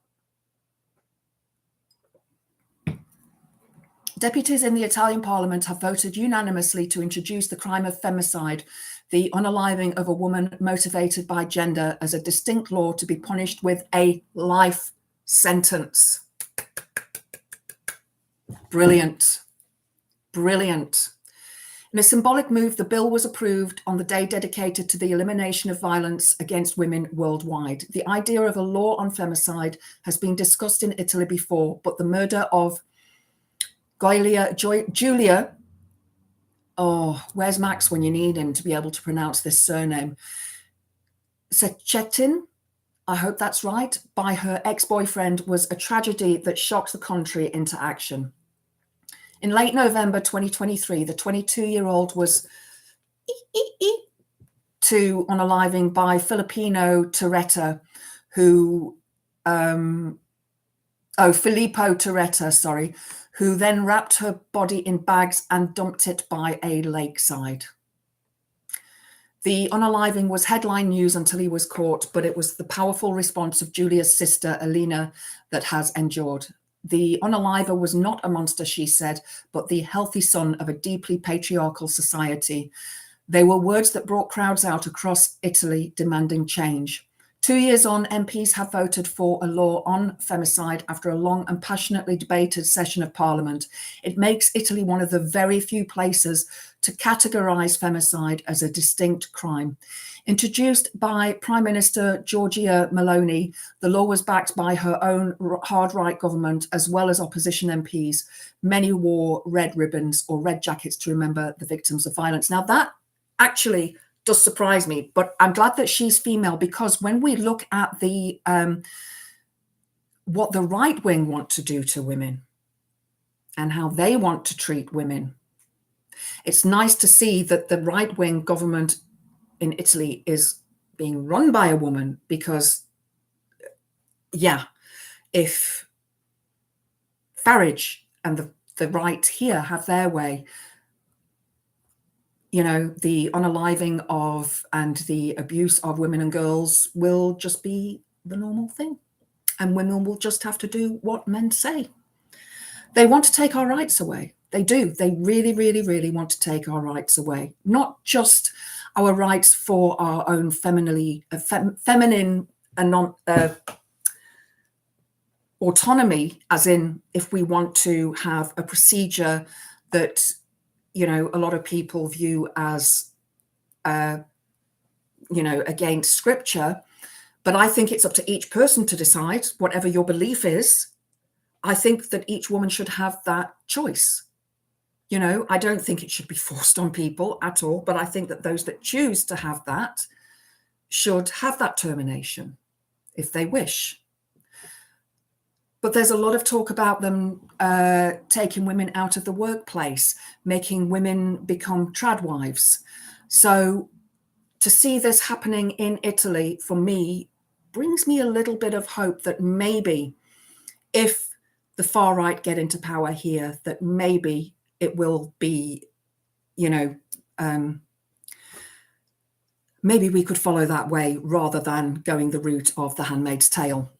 Deputies in the Italian Parliament have voted unanimously to introduce the crime of femicide, the unaliving of a woman motivated by gender, as a distinct law to be punished with a life sentence. Brilliant. Brilliant. In a symbolic move, the bill was approved on the day dedicated to the elimination of violence against women worldwide. The idea of a law on femicide has been discussed in Italy before, but the murder of Giulia, oh, where's Max when you need him to be able to pronounce this surname? Cecchettin, I hope that's right, by her ex-boyfriend was a tragedy that shocked the country into action. In late November 2023, the 22-year-old was to unaliving by Filippo Turetta, Filippo Turetta, sorry, who then wrapped her body in bags and dumped it by a lakeside. The unaliving was headline news until he was caught, but it was the powerful response of Giulia's sister, Elena, that has endured. The unaliver was not a monster, she said, but the healthy son of a deeply patriarchal society. They were words that brought crowds out across Italy demanding change. 2 years on, MPs have voted for a law on femicide after a long and passionately debated session of Parliament. It makes Italy one of the very few places to categorise femicide as a distinct crime. Introduced by Prime Minister Giorgia Meloni, the law was backed by her own hard right government as well as opposition MPs. Many wore red ribbons or red jackets to remember the victims of violence. Now that actually does surprise me, but I'm glad that she's female, because when we look at the what the right wing want to do to women and how they want to treat women, it's nice to see that the right wing government in Italy is being run by a woman, because, yeah, if Farage and the right here have their way, you know, the unaliving of and the abuse of women and girls will just be the normal thing. And women will just have to do what men say. They want to take our rights away. They do. They really, really, really want to take our rights away. Not just our rights for our own feminine and autonomy, as in if we want to have a procedure that, you know, a lot of people view as, you know, against scripture. But I think it's up to each person to decide, whatever your belief is. I think that each woman should have that choice. You know, I don't think it should be forced on people at all, but I think that those that choose to have that should have that termination if they wish. But there's a lot of talk about them taking women out of the workplace, making women become trad wives. So to see this happening in Italy, for me, brings me a little bit of hope that maybe if the far right get into power here, that maybe it will be, maybe we could follow that way rather than going the route of The Handmaid's Tale.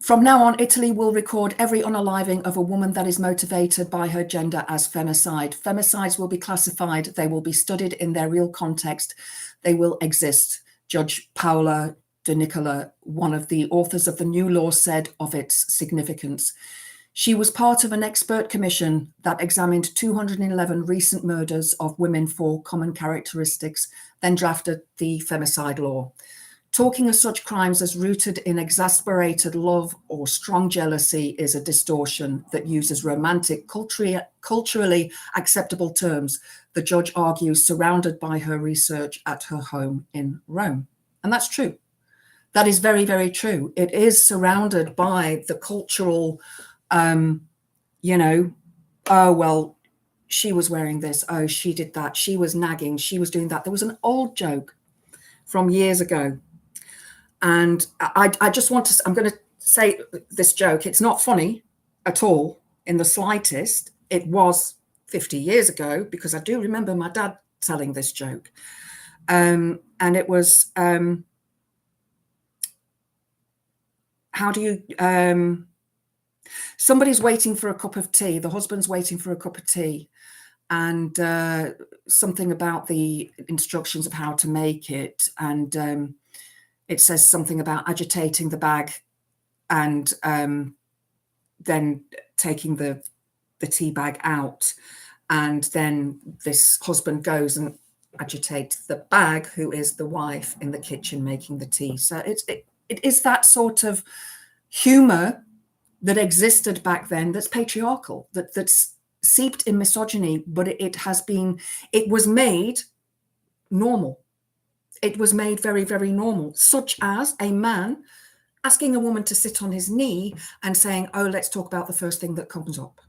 From now on, Italy will record every unaliving of a woman that is motivated by her gender as femicide. Femicides will be classified. They will be studied in their real context. They will exist. Judge Paola De Nicola, one of the authors of the new law, said of its significance. She was part of an expert commission that examined 211 recent murders of women for common characteristics, then drafted the femicide law. Talking of such crimes as rooted in exasperated love or strong jealousy is a distortion that uses romantic, culturally acceptable terms, the judge argues, surrounded by her research at her home in Rome. And that's true. That is very, very true. It is surrounded by the cultural, oh, well, she was wearing this. Oh, she did that. She was nagging. She was doing that. There was an old joke from years ago. And I just want to, I'm going to say this joke. It's not funny at all in the slightest. It was 50 years ago, because I do remember my dad telling this joke. And it was, how do you, somebody's waiting for a cup of tea. The husband's waiting for a cup of tea. And something about the instructions of how to make it. And it says something about agitating the bag and then taking the tea bag out. And then this husband goes and agitates the bag, who is the wife in the kitchen making the tea. So it is that sort of humor that existed back then, that's patriarchal, that's seeped in misogyny, but it was made normal. It was made very, very normal, such as a man asking a woman to sit on his knee and saying, oh, let's talk about the first thing that comes up.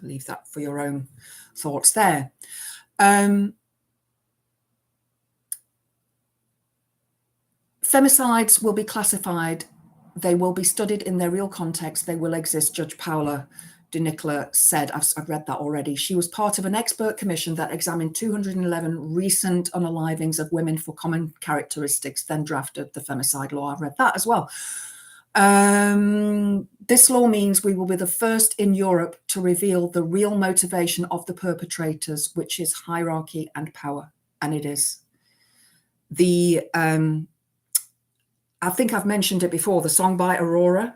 I'll leave that for your own thoughts there. Femicides will be classified. They will be studied in their real context. They will exist, Judge Paola De Nicola said. I've read that already. She was part of an expert commission that examined 211 recent unalivings of women for common characteristics, then drafted the femicide law. I've read that as well. This law means we will be the first in Europe to reveal the real motivation of the perpetrators, which is hierarchy and power. And it is. I think I've mentioned it before, the song by Aurora,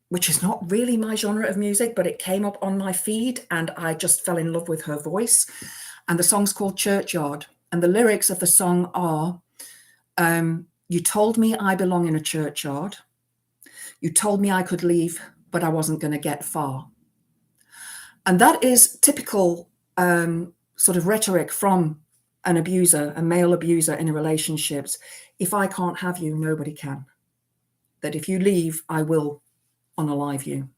which is not really my genre of music, but it came up on my feed and I just fell in love with her voice. And the song's called Churchyard. And the lyrics of the song are, you told me I belong in a churchyard. You told me I could leave, but I wasn't going to get far. And that is typical sort of rhetoric from an abuser, a male abuser in relationships. If I can't have you, nobody can. That if you leave, I will unalive you.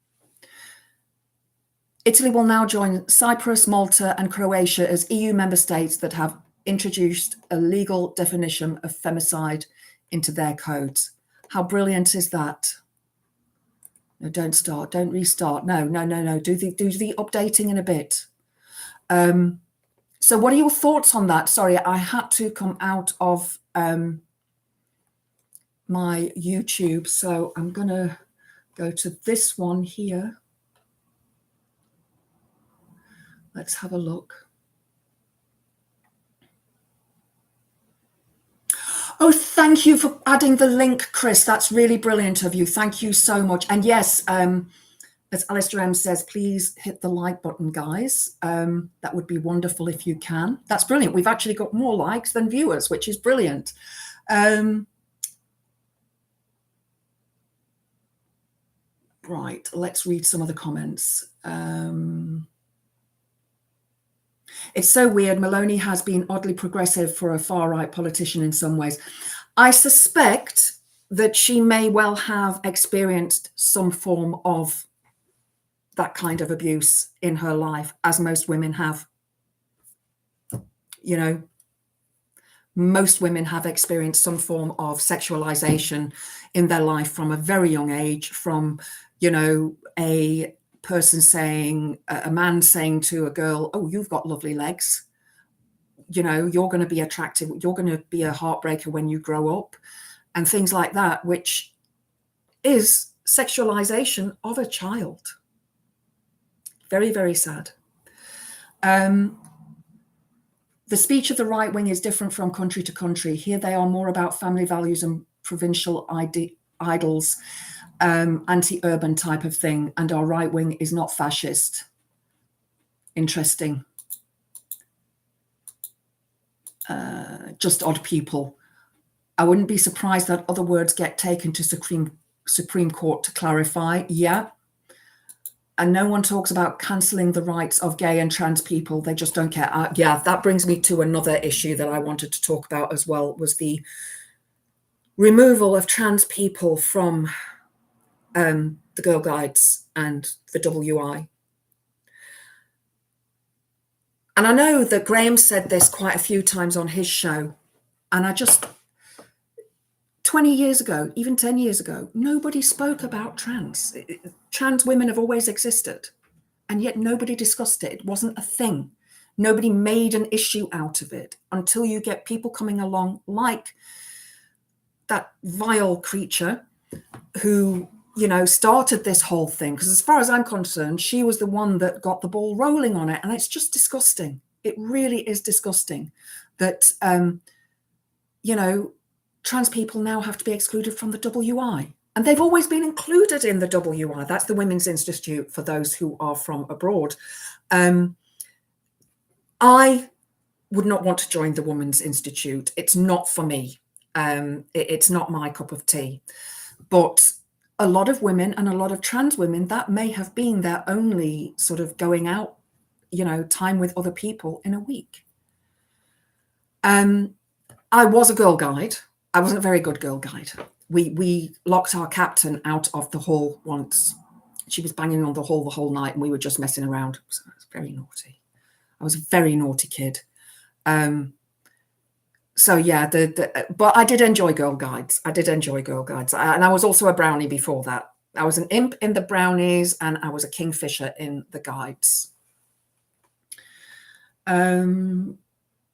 Italy will now join Cyprus, Malta, and Croatia as EU member states that have introduced a legal definition of femicide into their codes. How brilliant is that? No, don't start, don't restart. No. Do the updating in a bit. So what are your thoughts on that? Sorry, I had to come out of my YouTube, so I'm gonna go to this one here. Let's have a look. Oh, thank you for adding the link, Chris. That's really brilliant of you. Thank you so much. And yes, as Alistair M says, please hit the like button, guys. That would be wonderful if you can. That's brilliant. We've actually got more likes than viewers, which is brilliant. Right, let's read some of the comments. It's so weird. Maloney has been oddly progressive for a far-right politician in some ways. I suspect that she may well have experienced some form of that kind of abuse in her life, as most women have. You know, most women have experienced some form of sexualization in their life from a very young age, from, you know, a person saying, a man saying to a girl, oh, you've got lovely legs. You know, you're going to be attractive. You're going to be a heartbreaker when you grow up, and things like that, which is sexualization of a child. Very, very sad. The speech of the right wing is different from country to country. Here they are more about family values and provincial idols, anti-urban type of thing, and our right wing is not fascist. Interesting. Just odd people. I wouldn't be surprised that other words get taken to Supreme Court to clarify. Yeah. And no one talks about cancelling the rights of gay and trans people. They just don't care. Yeah, that brings me to another issue that I wanted to talk about as well, was the removal of trans people from the Girl Guides and the WI. And I know that Graham said this quite a few times on his show. And 20 years ago, even 10 years ago, nobody spoke about trans. Trans women have always existed, and yet nobody discussed it. It wasn't a thing. Nobody made an issue out of it until you get people coming along like that vile creature who, you know, started this whole thing. Because as far as I'm concerned, she was the one that got the ball rolling on it. And it's just disgusting. It really is disgusting that, you know, trans people now have to be excluded from the WI. And they've always been included in the WI. That's the Women's Institute for those who are from abroad. I would not want to join the Women's Institute. It's not for me. It's not my cup of tea. But a lot of women and a lot of trans women, that may have been their only sort of going out, you know, time with other people in a week. I was a Girl Guide. I wasn't a very good Girl Guide. We locked our captain out of the hall once. She was banging on the hall the whole night and we were just messing around. So I was very naughty. I was a very naughty kid. So yeah, but I did enjoy Girl Guides. I did enjoy Girl Guides. And I was also a brownie before that. I was an imp in the brownies and I was a kingfisher in the guides.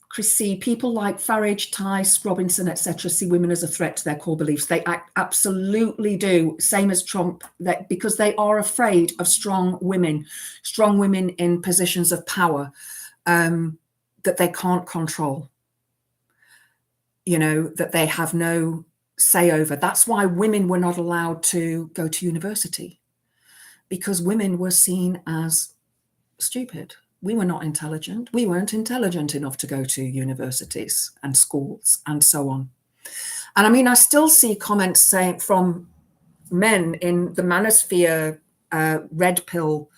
Chrissy, people like Farage, Tice, Robinson, etc., see women as a threat to their core beliefs. They absolutely do. Same as Trump, because they are afraid of strong women in positions of power that they can't control. You know, that they have no say over. That's why women were not allowed to go to university, because women were seen as stupid. We were not intelligent. We weren't intelligent enough to go to universities and schools and so on. And I mean, I still see comments saying from men in the manosphere, red pill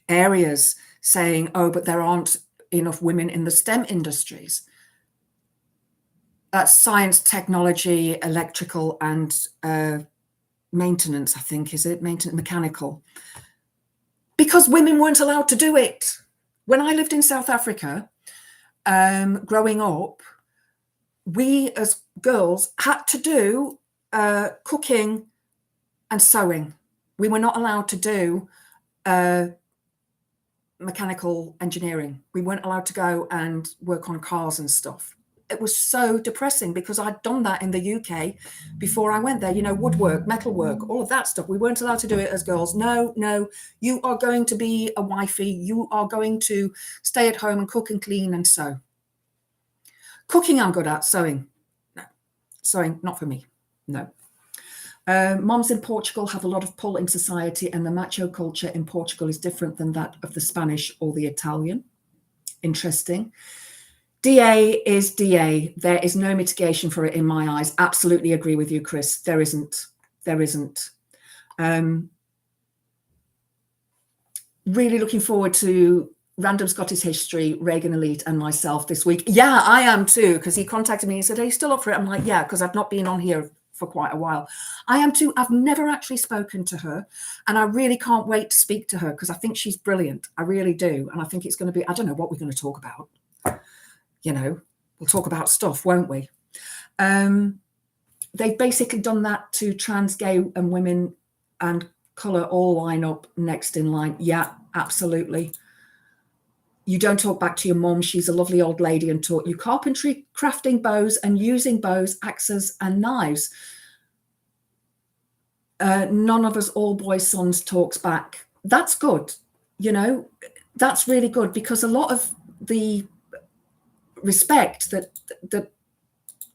areas saying, oh, but there aren't enough women in the STEM industries. That's science, technology, electrical, and maintenance, I think, is it? Maintenance, mechanical. Because women weren't allowed to do it. When I lived in South Africa, growing up, we as girls had to do cooking and sewing. We were not allowed to do mechanical engineering. We weren't allowed to go and work on cars and stuff. It was so depressing because I'd done that in the UK before I went there, you know, woodwork, metalwork, all of that stuff. We weren't allowed to do it as girls. No, you are going to be a wifey. You are going to stay at home and cook and clean and sew. Cooking I'm good at, sewing, no. Sewing, not for me, no. Moms in Portugal have a lot of pull in society, and the macho culture in Portugal is different than that of the Spanish or the Italian. Interesting. DA is DA. There is no mitigation for it in my eyes. Absolutely agree with you, Chris. There isn't. Really looking forward to Random Scottish History, Reagan Elite, and myself this week. Yeah, I am too, because he contacted me and said, are you still up for it? I'm like, yeah, because I've not been on here for quite a while. I am too. I've never actually spoken to her, and I really can't wait to speak to her because I think she's brilliant. I really do. And I think it's going to be, I don't know what we're going to talk about. You know, we'll talk about stuff, won't we? They've basically done that to trans, gay, and women and colour all line up next in line. Yeah, absolutely. You don't talk back to your mum. She's a lovely old lady and taught you carpentry, crafting bows and using bows, axes and knives. None of us all boys' sons talks back. That's good. You know, that's really good because a lot of the respect that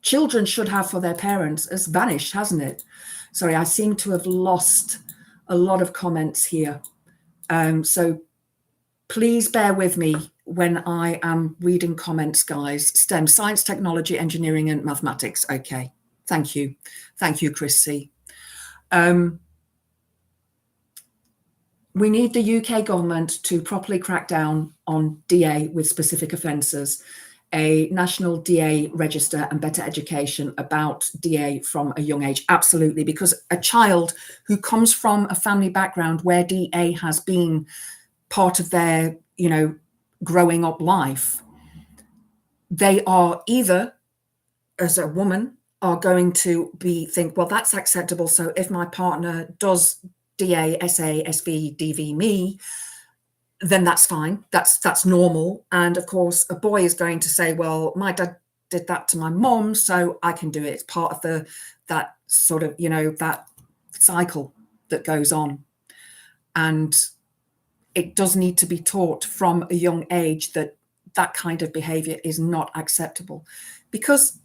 children should have for their parents has vanished, hasn't it? Sorry, I seem to have lost a lot of comments here. So please bear with me when I am reading comments, guys. STEM, science, technology, engineering, and mathematics. Okay, thank you. Thank you, Chris C. We need the UK government to properly crack down on DA with specific offences, a national DA register and better education about DA from a young age. Absolutely, because a child who comes from a family background where DA has been part of their, you know, growing up life, they are either, as a woman, are going to think, well, that's acceptable. So if my partner does DA, SA, SV, DV me, then that's fine. That's normal. And of course, a boy is going to say, well, my dad did that to my mom, so I can do it. It's part of that sort of, you know, that cycle that goes on. And it does need to be taught from a young age that that kind of behavior is not acceptable, because,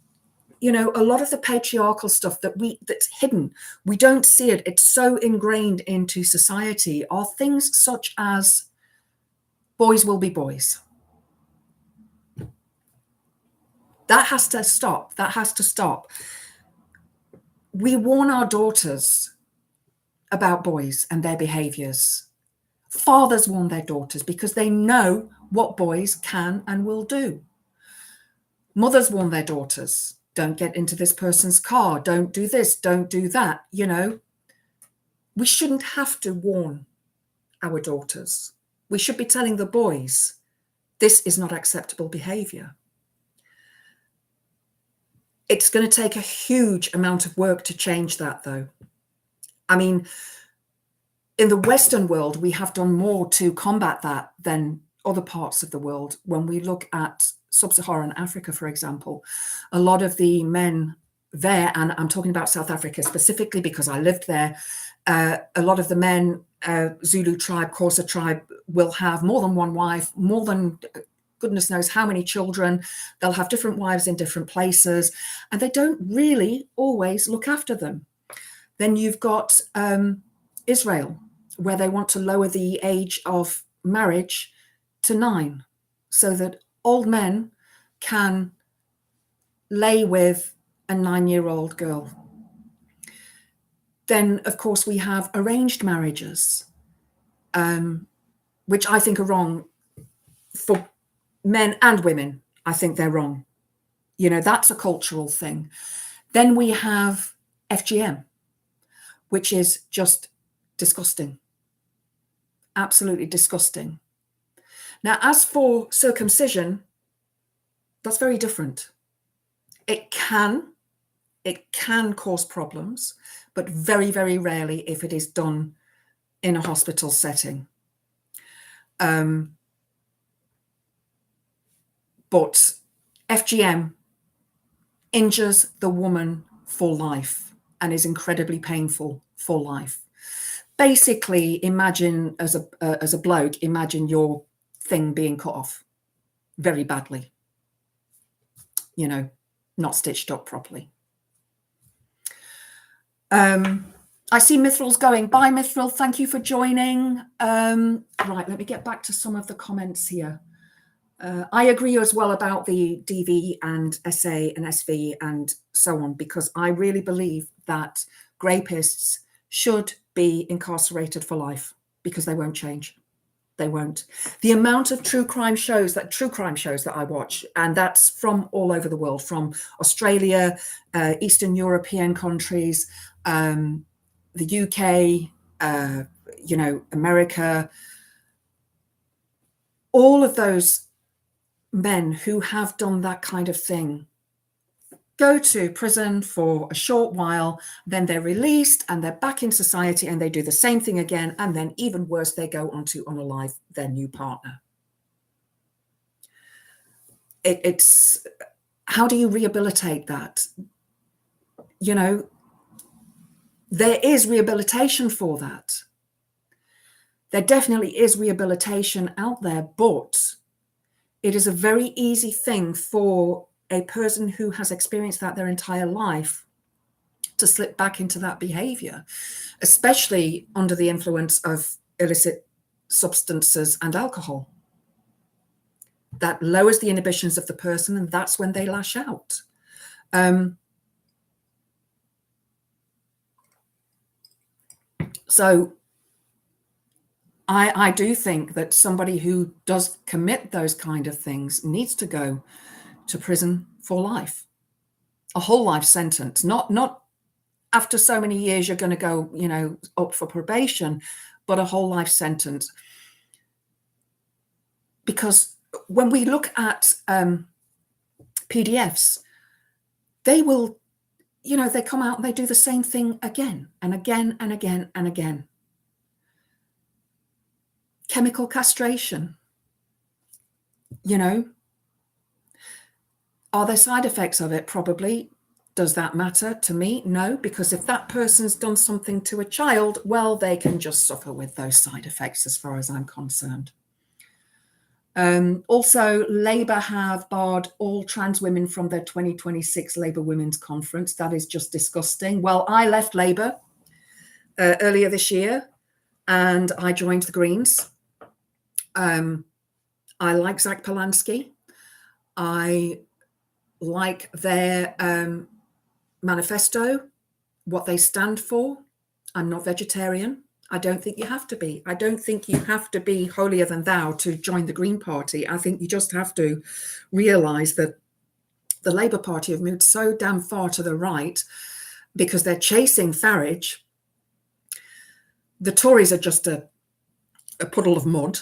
you know, a lot of the patriarchal stuff that's hidden, we don't see it. It's so ingrained into society, are things such as boys will be boys. That has to stop. That has to stop. We warn our daughters about boys and their behaviors. Fathers warn their daughters because they know what boys can and will do. Mothers warn their daughters, don't get into this person's car, don't do this, don't do that. You know, we shouldn't have to warn our daughters. We should be telling the boys, this is not acceptable behavior. It's going to take a huge amount of work to change that, though. I mean, in the Western world, we have done more to combat that than other parts of the world. When we look at sub-Saharan Africa, for example, a lot of the men there, and I'm talking about South Africa specifically because I lived there, a lot of the men, Zulu tribe, Xhosa tribe, will have more than one wife, more than goodness knows how many children. They'll have different wives in different places, and they don't really always look after them. Then you've got Israel, where they want to lower the age of marriage to 9 so that old men can lay with a 9-year-old girl. Then, of course, we have arranged marriages, which I think are wrong for men and women. I think they're wrong. You know, that's a cultural thing. Then we have FGM, which is just disgusting. Absolutely disgusting. Now, as for circumcision, that's very different. It can cause problems, but very, very rarely if it is done in a hospital setting. But FGM injures the woman for life and is incredibly painful for life. Basically, imagine as a bloke, imagine your thing being cut off very badly, you know, not stitched up properly. I see Mithril's going. Bye, Mithril. Thank you for joining. Right, let me get back to some of the comments here. I agree as well about the DV and SA and SV and so on, because I really believe that rapists should be incarcerated for life because they won't change. They won't. The amount of true crime shows that I watch, and that's from all over the world, from Australia, Eastern European countries, the UK, America, all of those men who have done that kind of thing go to prison for a short while, then they're released and they're back in society and they do the same thing again. And then even worse, they go on to unalive their new partner. It's how do you rehabilitate that? There is rehabilitation for that. There definitely is rehabilitation out there, but it is a very easy thing for a person who has experienced that their entire life to slip back into that behavior, especially under the influence of illicit substances and alcohol. That lowers the inhibitions of the person, and that's when they lash out. So I do think that somebody who does commit those kind of things needs to go to prison for life, a whole life sentence, not after so many years you're going to go, up for probation, but a whole life sentence. Because when we look at PDFs, they will, they come out and they do the same thing again and again and again and again. Chemical castration, are there side effects of it? Probably. Does that matter to me? No, because if that person's done something to a child, well, they can just suffer with those side effects as far as I'm concerned. Also, Labour have barred all trans women from their 2026 Labour Women's Conference. That is just disgusting. Well, I left Labour earlier this year and I joined the Greens. I like Zach Polanski. I like their manifesto, what they stand for. I'm not vegetarian. I don't think you have to be. I don't think you have to be holier than thou to join the Green Party. I think you just have to realise that the Labour Party have moved so damn far to the right because they're chasing Farage. The Tories are just a puddle of mud.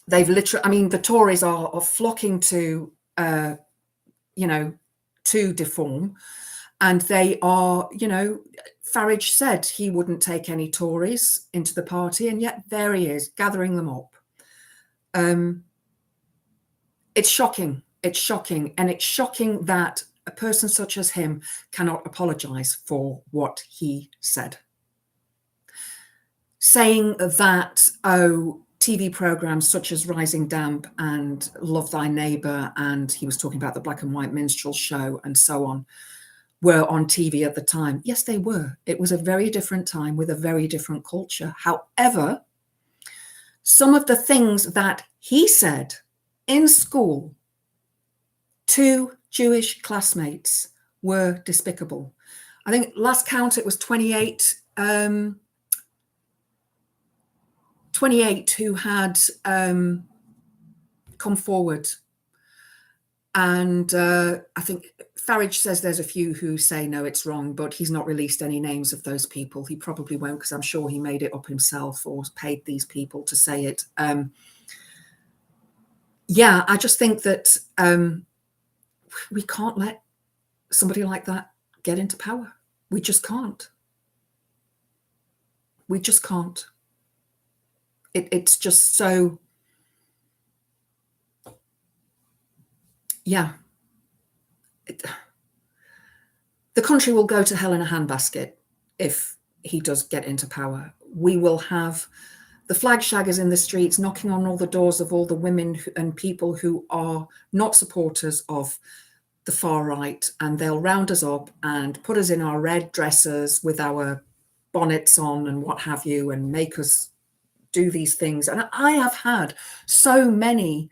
They've literally, the Tories are flocking to, to deform. And they are, Farage said he wouldn't take any Tories into the party, and yet there he is, gathering them up. It's shocking. It's shocking. And it's shocking that a person such as him cannot apologise for what he said. Saying that, TV programmes such as Rising Damp and Love Thy Neighbour, and he was talking about the Black and White Minstrel Show and so on, were on TV at the time. Yes, they were. It was a very different time with a very different culture. However, some of the things that he said in school to Jewish classmates were despicable. I think last count it was 28 who had come forward. And I think Farage says there's a few who say, no, it's wrong, but he's not released any names of those people. He probably won't, because I'm sure he made it up himself or paid these people to say it. I just think that we can't let somebody like that get into power. We just can't. We just can't. It's just so, the country will go to hell in a handbasket if he does get into power. We will have the flag shaggers in the streets knocking on all the doors of all the women and people who are not supporters of the far right, and they'll round us up and put us in our red dresses with our bonnets on and what have you, and make us do these things. And I have had so many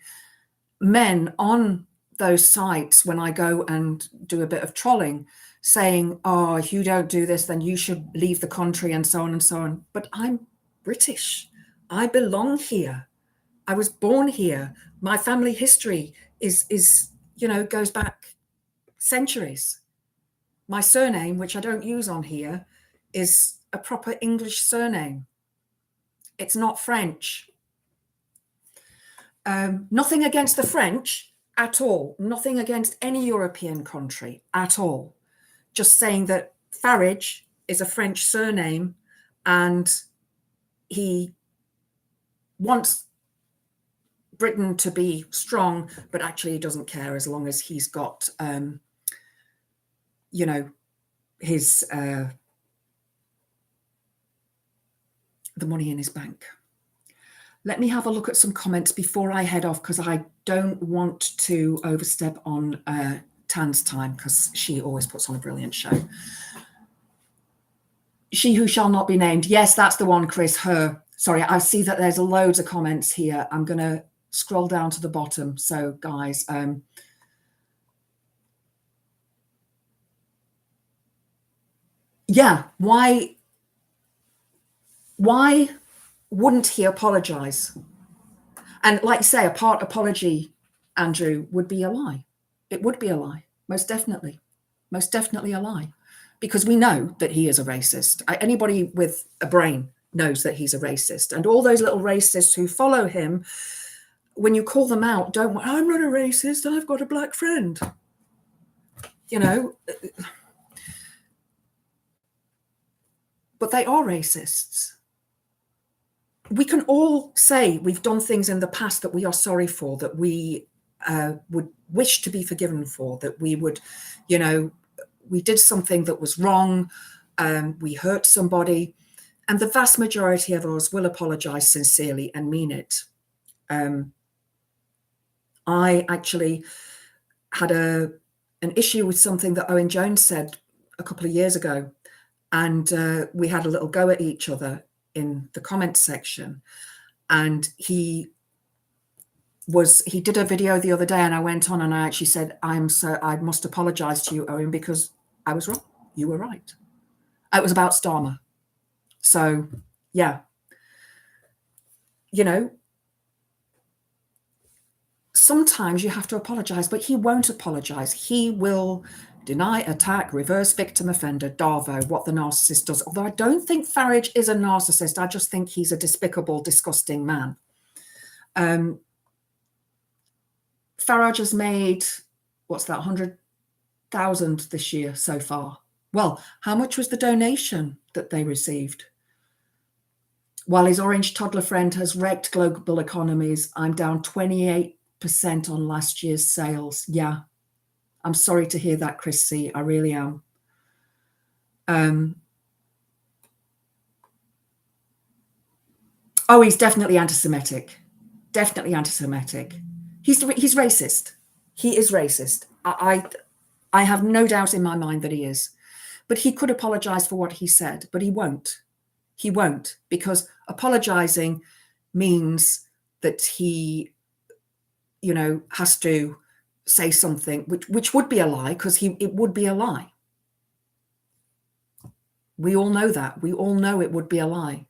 men on those sites when I go and do a bit of trolling saying, oh, if you don't do this, then you should leave the country and so on and so on. But I'm British. I belong here. I was born here. My family history is goes back centuries. My surname, which I don't use on here, is a proper English surname. It's not French. Nothing against the French at all. Nothing against any European country at all. Just saying that Farage is a French surname and he wants Britain to be strong, but actually he doesn't care as long as he's got, his the money in his bank. Let me have a look at some comments before I head off, because I don't want to overstep on Tan's time, because she always puts on a brilliant show. She who shall not be named. Yes, that's the one, Chris. Her. Sorry, I see that there's loads of comments here. I'm going to scroll down to the bottom. So, guys, yeah, why wouldn't he apologize? And like you say, a part apology, Andrew, would be a lie. It would be a lie, most definitely a lie, because we know that he is a racist. Anybody with a brain knows that he's a racist, and all those little racists who follow him, when you call them out, don't, I'm not a racist, I've got a black friend. But they are racists. We can all say we've done things in the past that we are sorry for, that we would wish to be forgiven for, that we would, we did something that was wrong, we hurt somebody, and the vast majority of us will apologize sincerely and mean it. I actually had an issue with something that Owen Jones said a couple of years ago, and we had a little go at each other in the comments section. And he did a video the other day, and I went on and I actually said, I must apologize to you, Owen, because I was wrong. You were right. It was about Starmer. So, yeah. Sometimes you have to apologize, but he won't apologize. He will deny, attack, reverse victim offender, Darvo, what the narcissist does. Although I don't think Farage is a narcissist. I just think he's a despicable, disgusting man. Farage has made, what's that, 100,000 this year so far. Well, how much was the donation that they received? While his orange toddler friend has wrecked global economies, I'm down 28% on last year's sales. Yeah. I'm sorry to hear that, Chris C. I really am. Oh, he's definitely anti-Semitic. Definitely anti-Semitic. He's racist. He is racist. I have no doubt in my mind that he is. But he could apologize for what he said, but he won't. He won't, because apologizing means that he, has to say something which would be a lie, because it would be a lie. We all know that. We all know it would be a lie.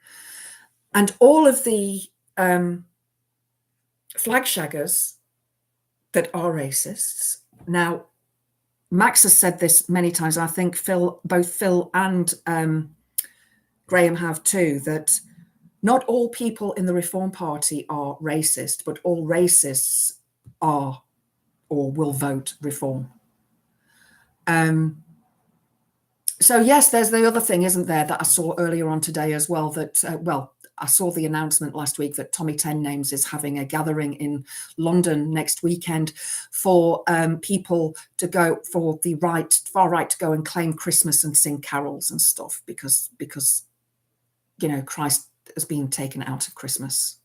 And all of the flag shaggers that are racists. Now, Max has said this many times. I think both Phil and Graham have too, that not all people in the Reform Party are racist, but all racists are or will vote Reform. So yes, there's the other thing, isn't there, that I saw earlier on today as well, that, I saw the announcement last week that Tommy 10 Names is having a gathering in London next weekend for people to go, for the far right to go and claim Christmas and sing carols and stuff, because Christ has been taken out of Christmas.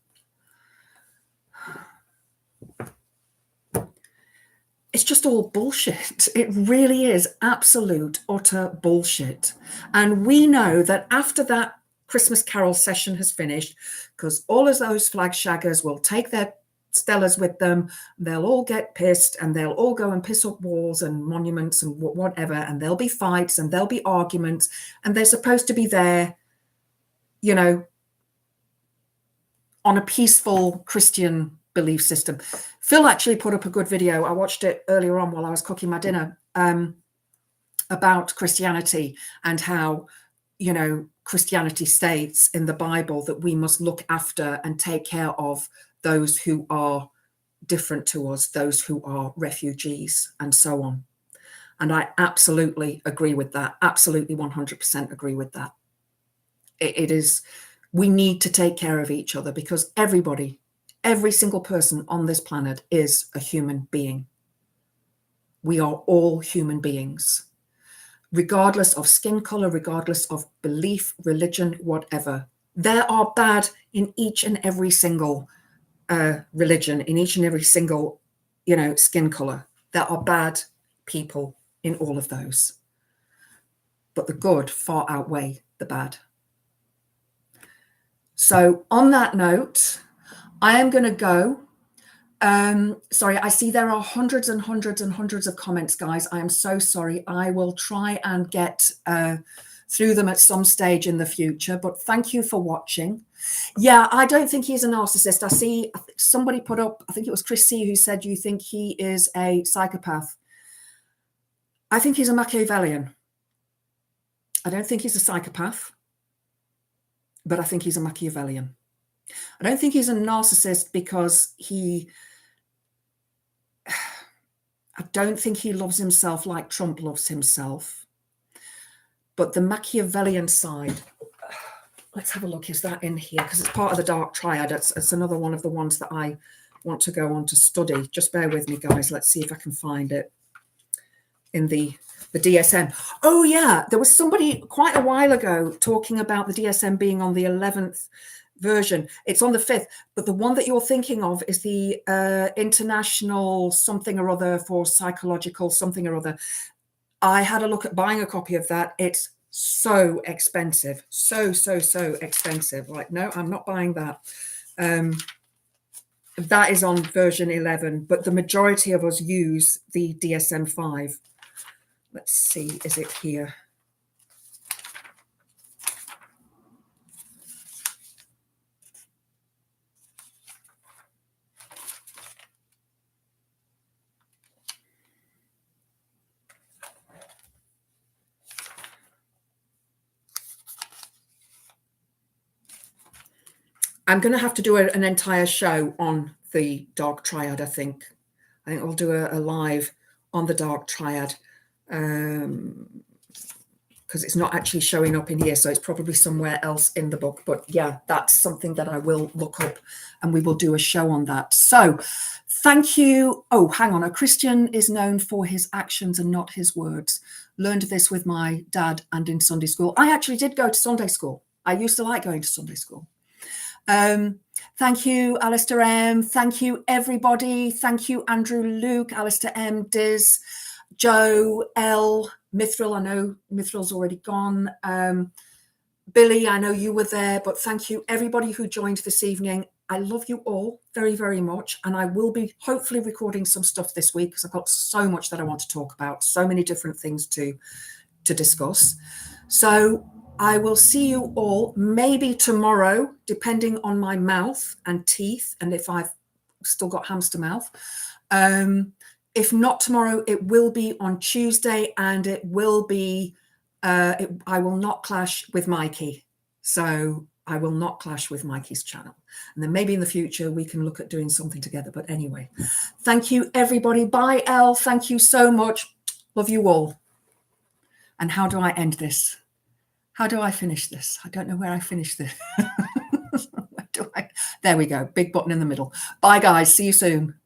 It's just all bullshit. It really is absolute, utter bullshit. And we know that after that Christmas carol session has finished, because all of those flag shaggers will take their Stellas with them, they'll all get pissed and they'll all go and piss up walls and monuments and whatever, and there'll be fights and there'll be arguments, and they're supposed to be there, on a peaceful Christian belief system. Phil actually put up a good video. I watched it earlier on while I was cooking my dinner, about Christianity and how, you know, Christianity states in the Bible that we must look after and take care of those who are different to us, those who are refugees, and so on. And I absolutely agree with that. Absolutely 100% agree with that. It is, we need to take care of each other, because everybody, every single person on this planet is a human being. We are all human beings, regardless of skin color, regardless of belief, religion, whatever. There are bad in each and every single religion, in each and every single, you know, skin color. There are bad people in all of those. But the good far outweigh the bad. So on that note, I am going to go. Sorry, I see there are hundreds and hundreds and hundreds of comments, guys. I am so sorry. I will try and get through them at some stage in the future, but thank you for watching. Yeah, I don't think he's a narcissist. I see somebody put up, I think it was Chris C, who said, you think he is a psychopath? I think he's a Machiavellian. I don't think he's a psychopath, but I think he's a Machiavellian. I don't think he's a narcissist because I don't think he loves himself like Trump loves himself. But the Machiavellian side, let's have a look. Is that in here? Because it's part of the Dark Triad. It's another one of the ones that I want to go on to study. Just bear with me, guys. Let's see if I can find it in the DSM. Oh, yeah. There was somebody quite a while ago talking about the DSM being on the 11th version. It's on the 5th, but the one that you're thinking of is the international something or other for psychological something or other. I had a look at buying a copy of that. It's so expensive, so expensive. Like, no, I'm not buying that. That is on version 11, but the majority of us use the DSM-5. Let's see, is it here? I'm going to have to do an entire show on the Dark Triad, I think. I think I'll do a live on the Dark Triad, because it's not actually showing up in here, so it's probably somewhere else in the book. But yeah, that's something that I will look up, and we will do a show on that. So thank you. Oh, hang on. A Christian is known for his actions and not his words. Learned this with my dad and in Sunday school. I actually did go to Sunday school. I used to like going to Sunday school. Thank you, Alistair M. Thank you, everybody. Thank you, Andrew, Luke, Alistair M, Diz, Joe, L, Mithril. I know Mithril's already gone. Billy, I know you were there, but thank you, everybody who joined this evening. I love you all very, very much. And I will be hopefully recording some stuff this week, because I've got so much that I want to talk about, so many different things to discuss. So I will see you all maybe tomorrow, depending on my mouth and teeth, and if I've still got hamster mouth. If not tomorrow, it will be on Tuesday, and it will be, I will not clash with Mikey. So I will not clash with Mikey's channel. And then maybe in the future, we can look at doing something together. But anyway, thank you, everybody. Bye, Elle. Thank you so much. Love you all. And how do I end this? How do I finish this? I don't know where I finish this. Where do I? There we go. Big button in the middle. Bye, guys. See you soon.